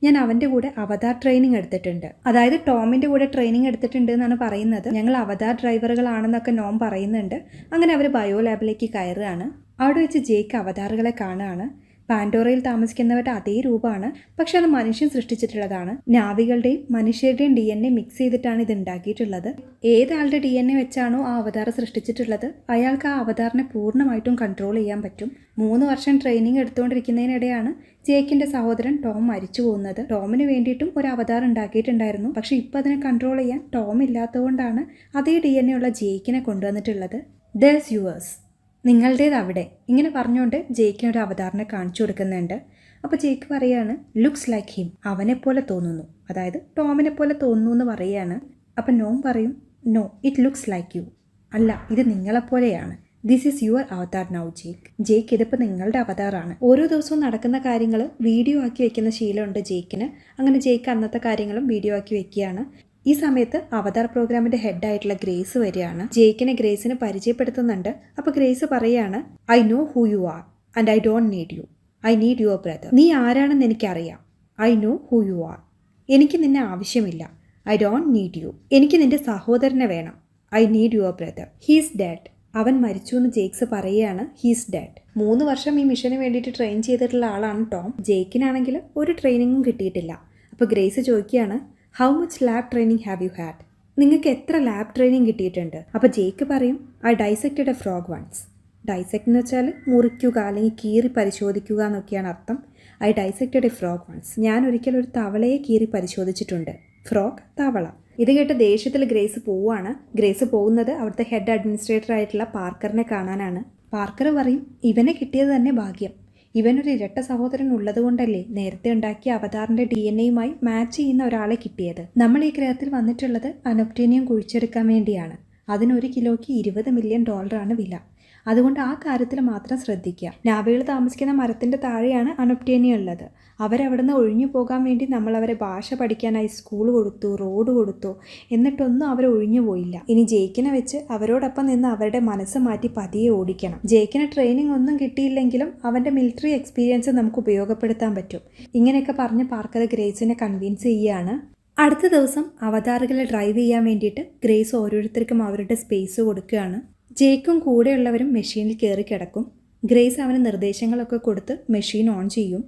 ഞാൻ അവൻ്റെ കൂടെ അവതാർ ട്രെയിനിങ് എടുത്തിട്ടുണ്ട്. അതായത് ടോമിൻ്റെ കൂടെ ട്രെയിനിങ് എടുത്തിട്ടുണ്ട് എന്നാണ് പറയുന്നത്. ഞങ്ങൾ അവതാർ ഡ്രൈവറുകളാണെന്നൊക്കെ നോം പറയുന്നുണ്ട്. അങ്ങനെ അവർ ബയോ ലാബിലേക്ക് കയറുകയാണ്. അവിടെ വെച്ച് ജേക്ക് അവതാറുകളെ കാണുകയാണ്. പാൻഡോറയിൽ താമസിക്കുന്നവരുടെ അതേ രൂപമാണ്, പക്ഷെ അത് മനുഷ്യൻ സൃഷ്ടിച്ചിട്ടുള്ളതാണ്. നാവികളുടെയും മനുഷ്യരുടെയും DNA മിക്സ് ചെയ്തിട്ടാണ് ഇത് ഉണ്ടാക്കിയിട്ടുള്ളത്. ഏതാളുടെ DNA വെച്ചാണോ ആ അവതാർ സൃഷ്ടിച്ചിട്ടുള്ളത്, അയാൾക്ക് ആ അവതാറിനെ പൂർണ്ണമായിട്ടും കൺട്രോൾ ചെയ്യാൻ പറ്റും. 3 വർഷം ട്രെയിനിങ് എടുത്തുകൊണ്ടിരിക്കുന്നതിനിടെയാണ് ജേക്കിൻ്റെ സഹോദരൻ ടോം മരിച്ചു പോകുന്നത്. ടോമിന് വേണ്ടിയിട്ടും ഒരു അവതാർ ഉണ്ടാക്കിയിട്ടുണ്ടായിരുന്നു. പക്ഷെ ഇപ്പോൾ അതിനെ കൺട്രോൾ ചെയ്യാൻ ടോം ഇല്ലാത്തതുകൊണ്ടാണ് അതേ DNA ഉള്ള ജേക്കിനെ കൊണ്ടുവന്നിട്ടുള്ളത്. That's yours. നിങ്ങളുടേത് അവിടെ. ഇങ്ങനെ പറഞ്ഞുകൊണ്ട് ജേക്കിന് ഒരു അവതാറിനെ കാണിച്ചു കൊടുക്കുന്നുണ്ട്. അപ്പോൾ ജേക്ക് പറയാണ്, ലുക്സ് ലൈക്ക് ഹിം. അവനെപ്പോലെ തോന്നുന്നു. അതായത് ടോമിനെ പോലെ തോന്നുന്നു എന്ന് പറയുകയാണ്. അപ്പം നോം പറയും, no, it looks like you. അല്ല, ഇത് നിങ്ങളെപ്പോലെയാണ്. This is your avatar now Jake. Jake, ഇതിപ്പോൾ നിങ്ങളുടെ അവതാറാണ്. ഓരോ ദിവസവും നടക്കുന്ന കാര്യങ്ങൾ വീഡിയോ ആക്കി വെക്കുന്ന ശീലമുണ്ട് ജേക്കിന്. അങ്ങനെ ജേക്ക് അന്നത്തെ കാര്യങ്ങളും വീഡിയോ ആക്കി വെക്കുകയാണ്. ഈ സമയത്ത് അവതാർ പ്രോഗ്രാമിൻ്റെ ഹെഡായിട്ടുള്ള ഗ്രേസ് വരികയാണ്. ജേക്കിനെ ഗ്രേസിന് പരിചയപ്പെടുത്തുന്നുണ്ട്. അപ്പോൾ ഗ്രേസ് പറയുകയാണ്, I know who you are and I don't need you. I need your brother. നീ ആരാണെന്ന് എനിക്കറിയാം. I know who you are. എനിക്ക് നിന്നെ ആവശ്യമില്ല. I don't need you. എനിക്ക് നിന്റെ സഹോദരനെ വേണം. I need your brother. He's dead. അവൻ മരിച്ചു എന്ന് ജേക്സ് പറയുകയാണ്. He's dead. 3 വർഷം ഈ മിഷന് വേണ്ടിയിട്ട് ട്രെയിൻ ചെയ്തിട്ടുള്ള ആളാണ് ടോം. ജേക്കിനാണെങ്കിൽ ഒരു ട്രെയിനിങ്ങും കിട്ടിയിട്ടില്ല. അപ്പോൾ ഗ്രേസ് ചോദിക്കുകയാണ്, how much lab training have you had? നിങ്ങൾക്ക് എത്ര ലാബ് ട്രെയിനിങ് കിട്ടിയിട്ടുണ്ട്? അപ്പോൾ ജേക്ക് പറയും, I dissected a frog once. Dissect എന്ന് വെച്ചാൽ മുറിക്കുക അല്ലെങ്കിൽ കീറി പരിശോധിക്കുക എന്നൊക്കെയാണ് അർത്ഥം. I dissected a frog once. ഞാൻ ഒരിക്കലും ഒരു തവളയെ കീറി പരിശോധിച്ചിട്ടുണ്ട്. ഫ്രോഗ്, തവള. ഇത് കേട്ട് ദേഷ്യത്തിൽ ഗ്രേസ് പോവുകയാണ്. ഗ്രേസ് പോകുന്നത് അവിടുത്തെ ഹെഡ് അഡ്മിനിസ്ട്രേറ്റർ ആയിട്ടുള്ള പാർക്കറിനെ കാണാനാണ്. പാർക്കർ പറയും, ഇവനെ കിട്ടിയത് തന്നെ ഭാഗ്യം. ഇവനൊരു ഇരട്ട സഹോദരൻ ഉള്ളതുകൊണ്ടല്ലേ നേരത്തെ ഉണ്ടാക്കിയ അവതാറിൻ്റെ DNA മാച്ച് ചെയ്യുന്ന ഒരാളെ കിട്ടിയത്. നമ്മൾ ഈ ഗ്രഹത്തിൽ വന്നിട്ടുള്ളത് അനൊപ്റ്റീനിയം കുഴിച്ചെടുക്കാൻ വേണ്ടിയാണ്. അതിന് 1 കിലോയ്ക്ക് $20 മില്യൺ വില. അതുകൊണ്ട് ആ കാര്യത്തിൽ മാത്രം ശ്രദ്ധിക്കുക. നാവികൾ താമസിക്കുന്ന മരത്തിൻ്റെ താഴെയാണ് അനൊപ്റ്റേനിയ ഉള്ളത്. അവരവിടെ നിന്ന് ഒഴിഞ്ഞു പോകാൻ വേണ്ടി നമ്മളവരെ ഭാഷ പഠിക്കാനായി സ്കൂൾ കൊടുത്തു, റോഡ് കൊടുത്തു, എന്നിട്ടൊന്നും അവർ ഒഴിഞ്ഞു പോയില്ല. ഇനി ജേക്കിനെ വെച്ച് അവരോടൊപ്പം നിന്ന് അവരുടെ മനസ്സ് മാറ്റി പതിയെ ഓടിക്കണം. ജേക്കിന് ട്രെയിനിങ് ഒന്നും കിട്ടിയില്ലെങ്കിലും അവൻ്റെ മിലിറ്ററി എക്സ്പീരിയൻസ് നമുക്ക് ഉപയോഗപ്പെടുത്താൻ പറ്റും. ഇങ്ങനെയൊക്കെ പറഞ്ഞ് പാർക്കർ ഗ്രേസിനെ കൺവിൻസ് ചെയ്യുകയാണ്. അടുത്ത ദിവസം അവതാറുകളെ ഡ്രൈവ് ചെയ്യാൻ വേണ്ടിയിട്ട് ഗ്രേസ് ഓരോരുത്തർക്കും അവരുടെ സ്പേസ് കൊടുക്കുകയാണ്. ജേക്കും കൂടെയുള്ളവരും മെഷീനിൽ കയറി കിടക്കും. ഗ്രേസ് അവന് നിർദ്ദേശങ്ങളൊക്കെ കൊടുത്ത് മെഷീൻ ഓൺ ചെയ്യും.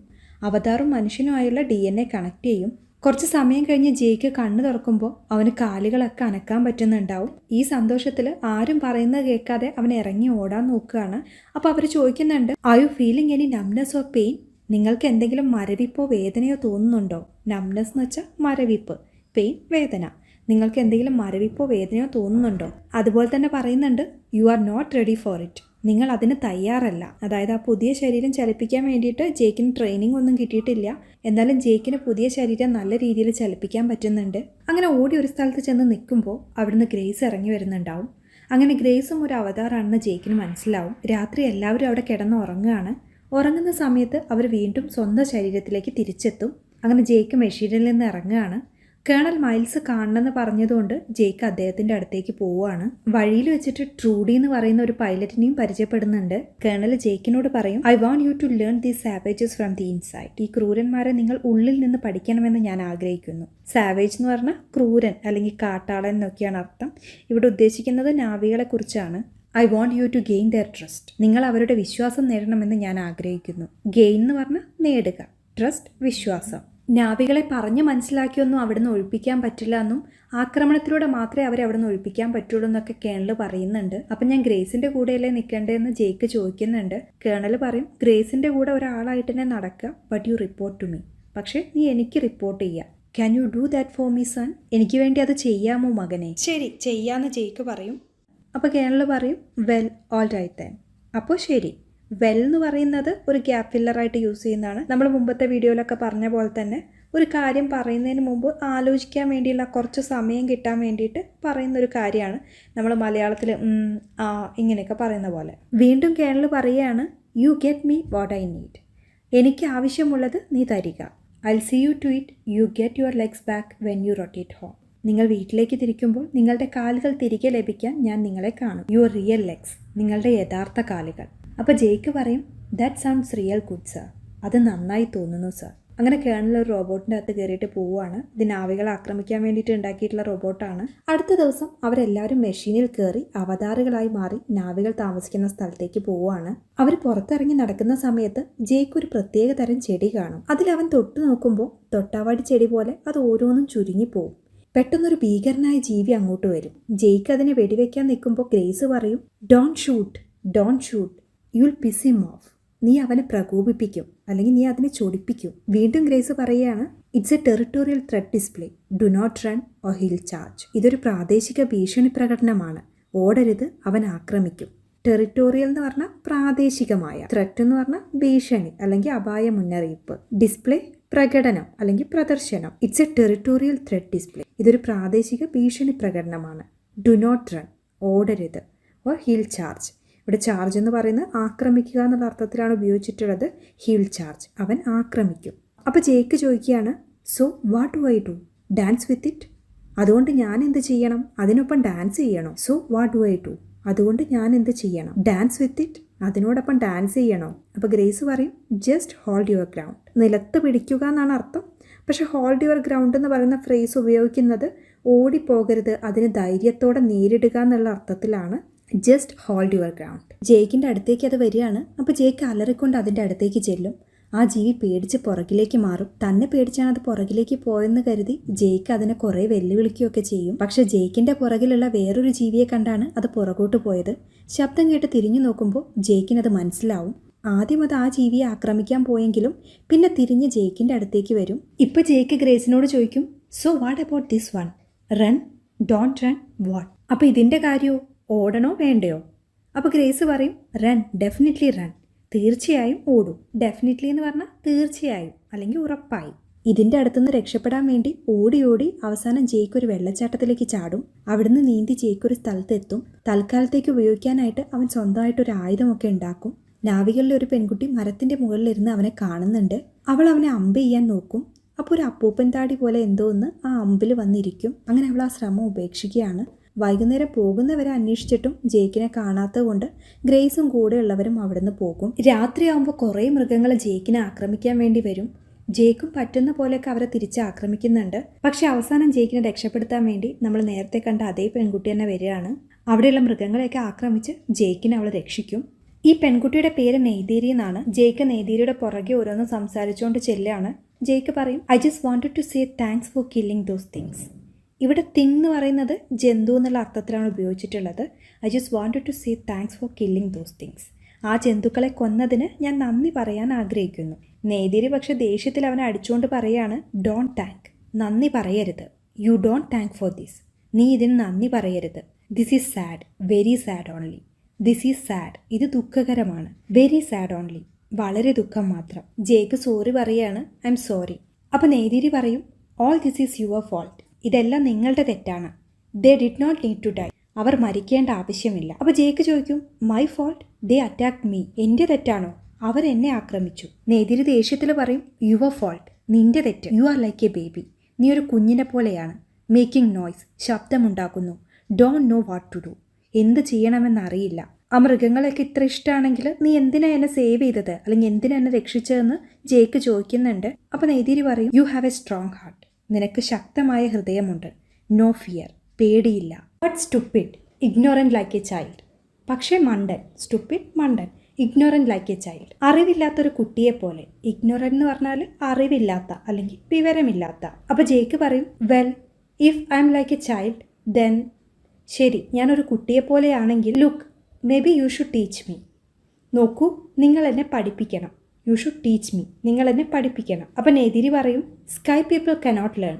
അവതാറും മനുഷ്യനുമായുള്ള DNA കണക്ട് ചെയ്യും. കുറച്ച് സമയം കഴിഞ്ഞ് ജേക്ക് കണ്ണ് തുറക്കുമ്പോൾ അവന് കാലുകളൊക്കെ അനക്കാൻ പറ്റുന്നുണ്ടാവും. ഈ സന്തോഷത്തിൽ ആരും പറയുന്നത് കേൾക്കാതെ അവൻ ഇറങ്ങി ഓടാൻ നോക്കുകയാണ്. അപ്പോൾ അവർ ചോദിക്കുന്നുണ്ട്, are you feeling any numbness or pain? നിങ്ങൾക്ക് എന്തെങ്കിലും മരവിപ്പോ വേദനയോ തോന്നുന്നുണ്ടോ? നംനെസ് എന്ന് വെച്ചാൽ മരവിപ്പ്, പെയിൻ വേദന. നിങ്ങൾക്ക് എന്തെങ്കിലും മരവിപ്പോ വേദനയോ തോന്നുന്നുണ്ടോ? അതുപോലെ തന്നെ പറയുന്നുണ്ട്, you are not ready for it. നിങ്ങൾ അതിന് തയ്യാറല്ല. അതായത് ആ പുതിയ ശരീരം ചലിപ്പിക്കാൻ വേണ്ടിയിട്ട് ജേക്കിന് ട്രെയിനിങ് ഒന്നും കിട്ടിയിട്ടില്ല. എന്നാലും ജേക്കിന് പുതിയ ശരീരം നല്ല രീതിയിൽ ചലിപ്പിക്കാൻ പറ്റുന്നുണ്ട്. അങ്ങനെ ഓടി ഒരു സ്ഥലത്ത് ചെന്ന് നിൽക്കുമ്പോൾ അവിടുന്ന് ഗ്രേസ് ഇറങ്ങി വരുന്നുണ്ടാവും. അങ്ങനെ ഗ്രേസും ഒരു അവതാറാണെന്ന് ജേക്കിന് മനസ്സിലാവും. രാത്രി എല്ലാവരും അവിടെ കിടന്ന് ഉറങ്ങുകയാണ്. ഉറങ്ങുന്ന സമയത്ത് അവർ വീണ്ടും സ്വന്തം ശരീരത്തിലേക്ക് തിരിച്ചെത്തും. അങ്ങനെ ജേക്ക് മെഷീനിൽ നിന്ന് ഇറങ്ങുകയാണ്. കേണൽ മൈൽസ് കാണണമെന്ന് പറഞ്ഞതുകൊണ്ട് ജേക്ക് അദ്ദേഹത്തിൻ്റെ അടുത്തേക്ക് പോവുകയാണ്. വഴിയിൽ വെച്ചിട്ട് ട്രൂഡി എന്ന് പറയുന്ന ഒരു പൈലറ്റിനെയും പരിചയപ്പെടുന്നുണ്ട്. കേണൽ ജേക്കിനോട് പറയും, I want you to learn these savages from the inside. ഈ ക്രൂരന്മാരെ നിങ്ങൾ ഉള്ളിൽ നിന്ന് പഠിക്കണമെന്ന് ഞാൻ ആഗ്രഹിക്കുന്നു. സാവേജ് എന്ന് പറഞ്ഞാൽ ക്രൂരൻ അല്ലെങ്കിൽ കാട്ടാളൻ എന്നൊക്കെയാണ് അർത്ഥം. ഇവിടെ ഉദ്ദേശിക്കുന്നത് നാവികളെ കുറിച്ചാണ്. I want you to gain their trust. നിങ്ങൾ അവരുടെ വിശ്വാസം നേടണമെന്ന് ഞാൻ ആഗ്രഹിക്കുന്നു. ഗെയിൻ എന്ന് പറഞ്ഞാൽ നേടുക, ട്രസ്റ്റ് വിശ്വാസം. നാവികളെ പറഞ്ഞ് മനസ്സിലാക്കിയൊന്നും അവിടുന്ന് ഒഴിപ്പിക്കാൻ പറ്റില്ല എന്നും ആക്രമണത്തിലൂടെ മാത്രമേ അവരെ അവിടുന്ന് ഒഴിപ്പിക്കാൻ പറ്റുള്ളൂ എന്നൊക്കെ കേണൽ പറയുന്നുണ്ട്. അപ്പം ഞാൻ ഗ്രേസിൻ്റെ കൂടെയല്ലേ നിൽക്കേണ്ടതെന്ന് ജേക്ക് ചോദിക്കുന്നുണ്ട്. കേണൽ പറയും, ഗ്രേസിൻ്റെ കൂടെ ഒരാളായിട്ട് തന്നെ നടക്കുക, but you report to me. പക്ഷേ നീ എനിക്ക് റിപ്പോർട്ട് ചെയ്യുക. Can you do that for me son? എനിക്ക് വേണ്ടി അത് ചെയ്യാമോ മകനെ? ശരി, ചെയ്യാമെന്ന് ജേക്ക് പറയും. അപ്പോൾ കേണൽ പറയും, വെൽ ഓൾ റൈറ്റ് ദെൻ. അപ്പോൾ ശരി. വെൽ എന്ന് പറയുന്നത് ഒരു ഗ്യാപ്പ് ഫില്ലറായിട്ട് യൂസ് ചെയ്യുന്നതാണ്. നമ്മൾ മുമ്പത്തെ വീഡിയോയിലൊക്കെ പറഞ്ഞ പോലെ തന്നെ ഒരു കാര്യം പറയുന്നതിന് മുമ്പ് ആലോചിക്കാൻ വേണ്ടിയുള്ള കുറച്ച് സമയം കിട്ടാൻ വേണ്ടിയിട്ട് പറയുന്നൊരു കാര്യമാണ്. നമ്മൾ മലയാളത്തിൽ ഇങ്ങനെയൊക്കെ പറയുന്ന പോലെ. വീണ്ടും കേണൽ പറയുകയാണ്, you get me what I need. എനിക്ക് ആവശ്യമുള്ളത് നീ തരിക. I see you to it you get your legs back when you rotate home. നിങ്ങൾ വീട്ടിലേക്ക് തിരിക്കുമ്പോൾ നിങ്ങളുടെ കാലുകൾ തിരികെ ലഭിക്കാൻ ഞാൻ നിങ്ങളെ കാണും. യുവർ റിയൽ ലെഗ്സ്, നിങ്ങളുടെ യഥാർത്ഥ കാലുകൾ. അപ്പോൾ ജേക്ക് പറയും, that sounds real good sir. അത് നന്നായി തോന്നുന്നു സർ. അങ്ങനെ കേണൽ ഒരു റോബോട്ടിൻ്റെ അകത്ത് കയറിയിട്ട് പോവുകയാണ്. ഇത് നാവികളെ ആക്രമിക്കാൻ വേണ്ടിയിട്ട് ഉണ്ടാക്കിയിട്ടുള്ള റോബോട്ടാണ്. അടുത്ത ദിവസം അവരെല്ലാവരും മെഷീനിൽ കയറി അവതാറുകളായി മാറി നാവികൾ താമസിക്കുന്ന സ്ഥലത്തേക്ക് പോവുകയാണ്. അവർ പുറത്തിറങ്ങി നടക്കുന്ന സമയത്ത് ജേക്ക് ഒരു പ്രത്യേക തരം ചെടി കാണും. അതിലവൻ തൊട്ടു നോക്കുമ്പോൾ തൊട്ടാവാടി ചെടി പോലെ അത് ഓരോന്നും ചുരുങ്ങിപ്പോവും. പെട്ടെന്നൊരു ഭീകരനായ ജീവി അങ്ങോട്ട് വരും. ജേക്ക് അതിനെ വെടിവെക്കാൻ നിൽക്കുമ്പോൾ ഗ്രേസ് പറയും, don't shoot, don't shoot, you'll piss him off. നീ അവനെ പ്രകോപിപ്പിക്കും, അല്ലെങ്കിൽ നീ അതിനെ ചൊടിപ്പിക്കും. വീണ്ടും ഗ്രേസ് പറയുകയാണ്, it's a territorial threat display, do not run or he'll charge. ഇതൊരു പ്രാദേശിക ഭീഷണി പ്രകടനമാണ്, ഓടരുത്, അവൻ ആക്രമിക്കും. ടെറിട്ടോറിയൽ എന്ന് പറഞ്ഞാൽ പ്രാദേശികമായ, ത്രെറ്റ് എന്ന് പറഞ്ഞാൽ ഭീഷണി അല്ലെങ്കിൽ അപായ മുന്നറിയിപ്പ്, ഡിസ്പ്ലേ പ്രകടനം അല്ലെങ്കിൽ പ്രദർശനം. It's a territorial threat display. ഇതൊരു പ്രാദേശിക ഭീഷണി പ്രകടനമാണ്. ഡു നോട്ട് റൺ, ഓടരുത്, ഓർ ഹിൽ ചാർജ്. ഇവിടെ ചാർജ് എന്ന് പറയുന്നത് ആക്രമിക്കുക എന്നുള്ള അർത്ഥത്തിലാണ് ഉപയോഗിച്ചിട്ടുള്ളത്. ഹീൽ ചാർജ്, അവൻ ആക്രമിക്കും. അപ്പോൾ ജേക്ക് ചോദിക്കുകയാണ്, so what do I do? Dance with it. അതുകൊണ്ട് ഞാൻ എന്ത് ചെയ്യണം? അതിനൊപ്പം ഡാൻസ് ചെയ്യണോ? So what do I do? അതുകൊണ്ട് ഞാൻ എന്ത് ചെയ്യണം? ഡാൻസ് വിത്ത് ഇറ്റ്, അതിനോടൊപ്പം ഡാൻസ് ചെയ്യണോ? അപ്പോൾ ഗ്രേസ് പറയും, ജസ്റ്റ് ഹോൾഡ് യുവർ ഗ്രൗണ്ട്. നിലത്ത് പിടിക്കുക എന്നാണ് അർത്ഥം. പക്ഷെ ഹോൾഡ് യുവർ ഗ്രൗണ്ട് എന്ന് പറയുന്ന ഫ്രേസ് ഉപയോഗിക്കുന്നത് ഓടിപ്പോകരുത്, അതിന് ധൈര്യത്തോടെ നേരിടുക എന്നുള്ള അർത്ഥത്തിലാണ്. Just hold your ground. ജേക്കിൻ്റെ അടുത്തേക്ക് അത് വരികയാണ്. അപ്പോൾ ജേക്ക് അലറിക്കൊണ്ട് അതിൻ്റെ അടുത്തേക്ക് ചെല്ലും. ആ ജീവി പേടിച്ച് പുറകിലേക്ക് മാറും. തന്നെ പേടിച്ചാണ് അത് പുറകിലേക്ക് പോയെന്ന് കരുതി ജേക്ക് അതിനെ കുറേ വെല്ലുവിളിക്കുകയൊക്കെ ചെയ്യും. പക്ഷെ ജേക്കിൻ്റെ പുറകിലുള്ള വേറൊരു ജീവിയെ കണ്ടാണ് അത് പുറകോട്ട് പോയത്. ശബ്ദം കേട്ട് തിരിഞ്ഞു നോക്കുമ്പോൾ ജേക്കിനത് മനസ്സിലാവും. ആദ്യം അത് ആ ജീവിയെ ആക്രമിക്കാൻ പോയെങ്കിലും പിന്നെ തിരിഞ്ഞ് ജേക്കിൻ്റെ അടുത്തേക്ക് വരും. ഇപ്പോൾ ജേക്ക് ഗ്രേസിനോട് ചോദിക്കും, so what about this one? Run, don't run, what? അപ്പോൾ ഇതിൻ്റെ കാര്യമോ? ഓടണോ വേണ്ടയോ? അപ്പോൾ ഗ്രേസ് പറയും, റൺ, ഡെഫിനറ്റ്ലി റൺ. തീർച്ചയായും ഓടും. ഡെഫിനറ്റ്ലി എന്ന് പറഞ്ഞാൽ തീർച്ചയായും അല്ലെങ്കിൽ ഉറപ്പായി. ഇതിൻ്റെ അടുത്തുനിന്ന് രക്ഷപ്പെടാൻ വേണ്ടി ഓടി ഓടി അവസാനം ജേക്ക് ഒരു വെള്ളച്ചാട്ടത്തിലേക്ക് ചാടും. അവിടുന്ന് നീന്തി ജേക്ക് ഒരു സ്ഥലത്തെത്തും. തൽക്കാലത്തേക്ക് ഉപയോഗിക്കാനായിട്ട് അവൻ സ്വന്തമായിട്ടൊരു ആയുധമൊക്കെ ഉണ്ടാക്കും. നാവികളിലെ ഒരു പെൺകുട്ടി മരത്തിൻ്റെ മുകളിലിരുന്ന് അവനെ കാണുന്നുണ്ട്. അവൾ അവനെ അമ്പ് ചെയ്യാൻ നോക്കും. അപ്പോൾ ഒരു അപ്പൂപ്പൻ താടി പോലെ എന്തോ ഒന്ന് ആ അമ്പിൽ വന്നിരിക്കും. അങ്ങനെ അവൾ ആ ശ്രമം ഉപേക്ഷിക്കുകയാണ്. വൈകുന്നേരം പോകുന്നവരെ അന്വേഷിച്ചിട്ടും ജേക്കിനെ കാണാത്തത് കൊണ്ട് ഗ്രേസും കൂടെയുള്ളവരും അവിടുന്ന് പോകും. രാത്രിയാകുമ്പോൾ കുറേ മൃഗങ്ങൾ ജേക്കിനെ ആക്രമിക്കാൻ വേണ്ടി വരും. ജേക്കും പറ്റുന്ന പോലെയൊക്കെ അവരെ തിരിച്ച് ആക്രമിക്കുന്നുണ്ട്. പക്ഷെ അവസാനം ജേക്കിനെ രക്ഷപ്പെടുത്താൻ വേണ്ടി നമ്മൾ നേരത്തെ കണ്ട അതേ പെൺകുട്ടി തന്നെ വരികയാണ്. അവിടെയുള്ള മൃഗങ്ങളെയൊക്കെ ആക്രമിച്ച് ജേക്കിനെ അവൾ രക്ഷിക്കും. ഈ പെൺകുട്ടിയുടെ പേര് നെയ്തേരി എന്നാണ്. ജേക്ക് നെയ്തേരിയുടെ പുറകെ ഓരോന്ന് സംസാരിച്ചുകൊണ്ട് ചെല്ലാണ്. ജേക്ക് പറയും, I just wanted to say thanks for killing those things. ഇവിടെ തിങ് എന്ന് പറയുന്നത് ജന്തു എന്നുള്ള അർത്ഥത്തിലാണ് ഉപയോഗിച്ചിട്ടുള്ളത്. I just wanted to say thanks for killing those things. ആ ജന്തുക്കളെ കൊന്നതിന് ഞാൻ നന്ദി പറയാൻ ആഗ്രഹിക്കുന്നു. നെയ്തേരി പക്ഷേ ദേഷ്യത്തിൽ അവനെ അടിച്ചുകൊണ്ട് പറയാണ്, ഡോണ്ട് താങ്ക്, നന്ദി പറയരുത്. You don't thank for this, നീ ഇതിന് നന്ദി പറയരുത്. This is sad, very sad only. This is sad, ഇത് ദുഃഖകരമാണ്. വെരി സാഡ് ഓൺലി, വളരെ ദുഃഖം മാത്രം. ജേക്ക് സോറി പറയാണ്, ഐ എം സോറി. അപ്പോൾ നെയ്തേരി പറയും, all this is your fault, ഇതെല്ലാം നിങ്ങളുടെ തെറ്റാണ്. They did not need to die, അവർ മരിക്കേണ്ട ആവശ്യമില്ല. അപ്പോൾ ജേക്ക് ചോദിക്കും, my fault, they attack me, എൻ്റെ തെറ്റാണോ, അവർ എന്നെ ആക്രമിച്ചു. നെയ്തേരി ദേഷ്യത്തിൽ പറയും, യുവർ ഫോൾട്ട്, നിന്റെ തെറ്റ്. You are like a baby, നീ ഒരു കുഞ്ഞിനെ പോലെയാണ്. മേക്കിംഗ് നോയ്സ്, ശബ്ദമുണ്ടാക്കുന്നു. Don't know what to do, എന്ത് ചെയ്യണമെന്നറിയില്ല. ആ മൃഗങ്ങളൊക്കെ ഇത്ര ഇഷ്ടമാണെങ്കിൽ നീ എന്തിനാ എന്നെ സേവ് ചെയ്തത്, അല്ലെങ്കിൽ എന്തിനാ എന്നെ രക്ഷിച്ചതെന്ന് ജേക്ക് ചോദിക്കുന്നുണ്ട്. അപ്പോൾ നെയ്തേരി പറയും, you have A strong heart, നിനക്ക് ശക്തമായ ഹൃദയമുണ്ട്. നോ ഫിയർ, പേടിയില്ല. But stupid, ignorant like a child, പക്ഷേ മണ്ടൻ. സ്റ്റുപ്പിഡ്, മണ്ടൻ. ഇഗ്നോറൻറ്റ് ലൈക്ക് എ ചൈൽഡ്, അറിവില്ലാത്തൊരു കുട്ടിയെ പോലെ. ഇഗ്നോറൻറ്റ് എന്ന് പറഞ്ഞാൽ അറിവില്ലാത്ത അല്ലെങ്കിൽ വിവരമില്ലാത്ത. അപ്പോൾ ജേക്ക് പറയും, well if I am like a child then, ശരി ഞാനൊരു കുട്ടിയെ പോലെയാണെങ്കിൽ, look maybe you should teach me, നോക്കൂ നിങ്ങൾ എന്നെ പഠിപ്പിക്കണം. യു ഷുഡ് ടീച്ച് മീ, നിങ്ങൾ എന്നെ പഠിപ്പിക്കണം. അപ്പം നെയ്തേരി പറയും, sky people cannot learn,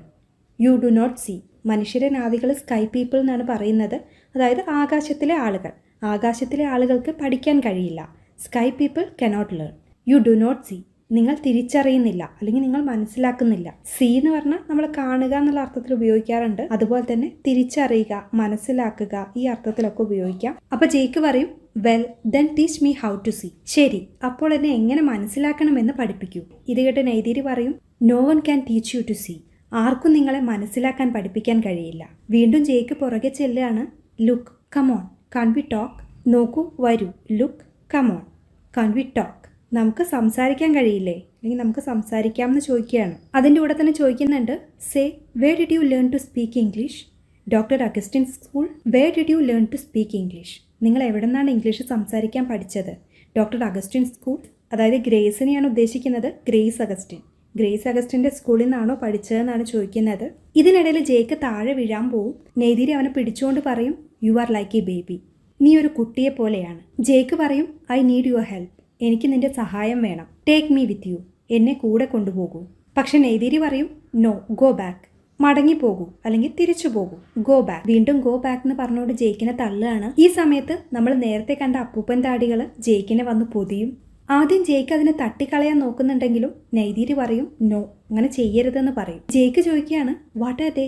you do not see. മനുഷ്യരെ നാവികൾ സ്കൈ പീപ്പിൾ എന്നാണ് പറയുന്നത്, അതായത് ആകാശത്തിലെ ആളുകൾ. ആകാശത്തിലെ ആളുകൾക്ക് പഠിക്കാൻ കഴിയില്ല. Sky people cannot learn, you do not see, നിങ്ങൾ തിരിച്ചറിയുന്നില്ല അല്ലെങ്കിൽ നിങ്ങൾ മനസ്സിലാക്കുന്നില്ല. സീ എന്ന് പറഞ്ഞാൽ നമ്മൾ കാണുക എന്നുള്ള അർത്ഥത്തിൽ ഉപയോഗിക്കാറുണ്ട്. അതുപോലെ തന്നെ തിരിച്ചറിയുക, മനസ്സിലാക്കുക, ഈ അർത്ഥത്തിലൊക്കെ ഉപയോഗിക്കാം. അപ്പോൾ ജേക്ക് പറയും, well then teach me how to see, ശരി അപ്പോൾ എന്നെ എങ്ങനെ മനസ്സിലാക്കണമെന്ന് പഠിപ്പിക്കൂ. ഇത് കേട്ട് നെയ്തേരി പറയും, no one can teach you to see, ആർക്കും നിങ്ങളെ മനസ്സിലാക്കാൻ പഠിപ്പിക്കാൻ കഴിയില്ല. വീണ്ടും ജേക്ക് പുറകെ ചെല്ലുകയാണ്, look come on can we talk, നോക്കൂ വരൂ. Look come on can we talk, നമുക്ക് സംസാരിക്കാൻ കഴിയില്ലേ, അല്ലെങ്കിൽ നമുക്ക് സംസാരിക്കാമെന്ന് ചോദിക്കുകയാണ്. അതിൻ്റെ കൂടെ തന്നെ ചോദിക്കുന്നുണ്ട്, say where did you learn to speak English. Doctor Augustine school, where did you learn to speak English, നിങ്ങൾ എവിടെ നിന്നാണ് ഇംഗ്ലീഷ് സംസാരിക്കാൻ പഠിച്ചത്. ഡോക്ടർ അഗസ്റ്റിൻ സ്കൂൾ, അതായത് ഗ്രേസിനെയാണ് ഉദ്ദേശിക്കുന്നത്, ഗ്രേസ് അഗസ്റ്റിൻ. ഗ്രേസ് അഗസ്റ്റിൻ്റെ സ്കൂളിൽ നിന്നാണോ പഠിച്ചതെന്നാണ് ചോദിക്കുന്നത്. ഇതിനിടയിൽ ജേക്ക് താഴെ വീഴാൻ പോവും. നെയ്തേരി അവനെ പിടിച്ചുകൊണ്ട് പറയും, you are like a baby, നീ ഒരു കുട്ടിയെ പോലെയാണ്. ജേക്ക് പറയും, ഐ നീഡ് യുവർ ഹെൽപ്പ്, എനിക്ക് നിന്റെ സഹായം വേണം. ടേക്ക് മീ വിത്ത് യു, എന്നെ കൂടെ കൊണ്ടുപോകൂ. പക്ഷെ നെയ്തേരി പറയും, നോ ഗോ ബാക്ക്, മടങ്ങിപ്പോകൂ അല്ലെങ്കിൽ തിരിച്ചു പോകൂ. Go back. വീണ്ടും ഗോ ബാക്ക് എന്ന് പറഞ്ഞുകൊണ്ട് ജേക്കിനെ തള്ളുകയാണ്. ഈ സമയത്ത് നമ്മൾ നേരത്തെ കണ്ട അപ്പൂപ്പൻ താടികൾ ജേക്കിനെ വന്ന് പൊതിയും. ആദ്യം ജേക്ക് അതിനെ തട്ടിക്കളയാൻ നോക്കുന്നുണ്ടെങ്കിലും നെയ്തേരി പറയും, നോ അങ്ങനെ ചെയ്യരുതെന്ന് പറയും. ജേക്ക് ചോദിക്കുകയാണ്, വാട്ട് ആർ ദേ,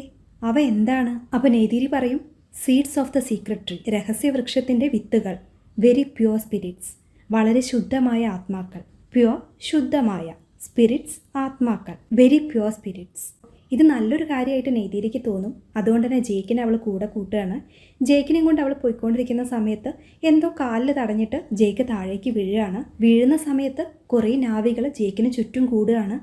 അവ എന്താണ്. അപ്പോൾ നെയ്തേരി പറയും, seeds of the secret tree, രഹസ്യവൃക്ഷത്തിൻ്റെ വിത്തുകൾ. വെരി പ്യുവർ സ്പിരിറ്റ്സ്, വളരെ ശുദ്ധമായ ആത്മാക്കൾ. പ്യുവർ, ശുദ്ധമായ, സ്പിരിറ്റ്സ്, ആത്മാക്കൾ. Very pure spirits. ഇത് നല്ലൊരു കാര്യമായിട്ട് നെയ്തേരിക്ക് തോന്നും. അതുകൊണ്ട് തന്നെ ജേക്കിനെ അവൾ കൂടെ കൂട്ടുകയാണ്. ജേക്കിനെയും കൊണ്ട് അവൾ പോയിക്കൊണ്ടിരിക്കുന്ന സമയത്ത് എന്തോ കാലിൽ തടഞ്ഞിട്ട് ജേക്ക് താഴേക്ക് വീഴുകയാണ്. വീഴുന്ന സമയത്ത് കുറേ നാവികൾ ജേക്കിന് ചുറ്റും കൂടുകയാണ്.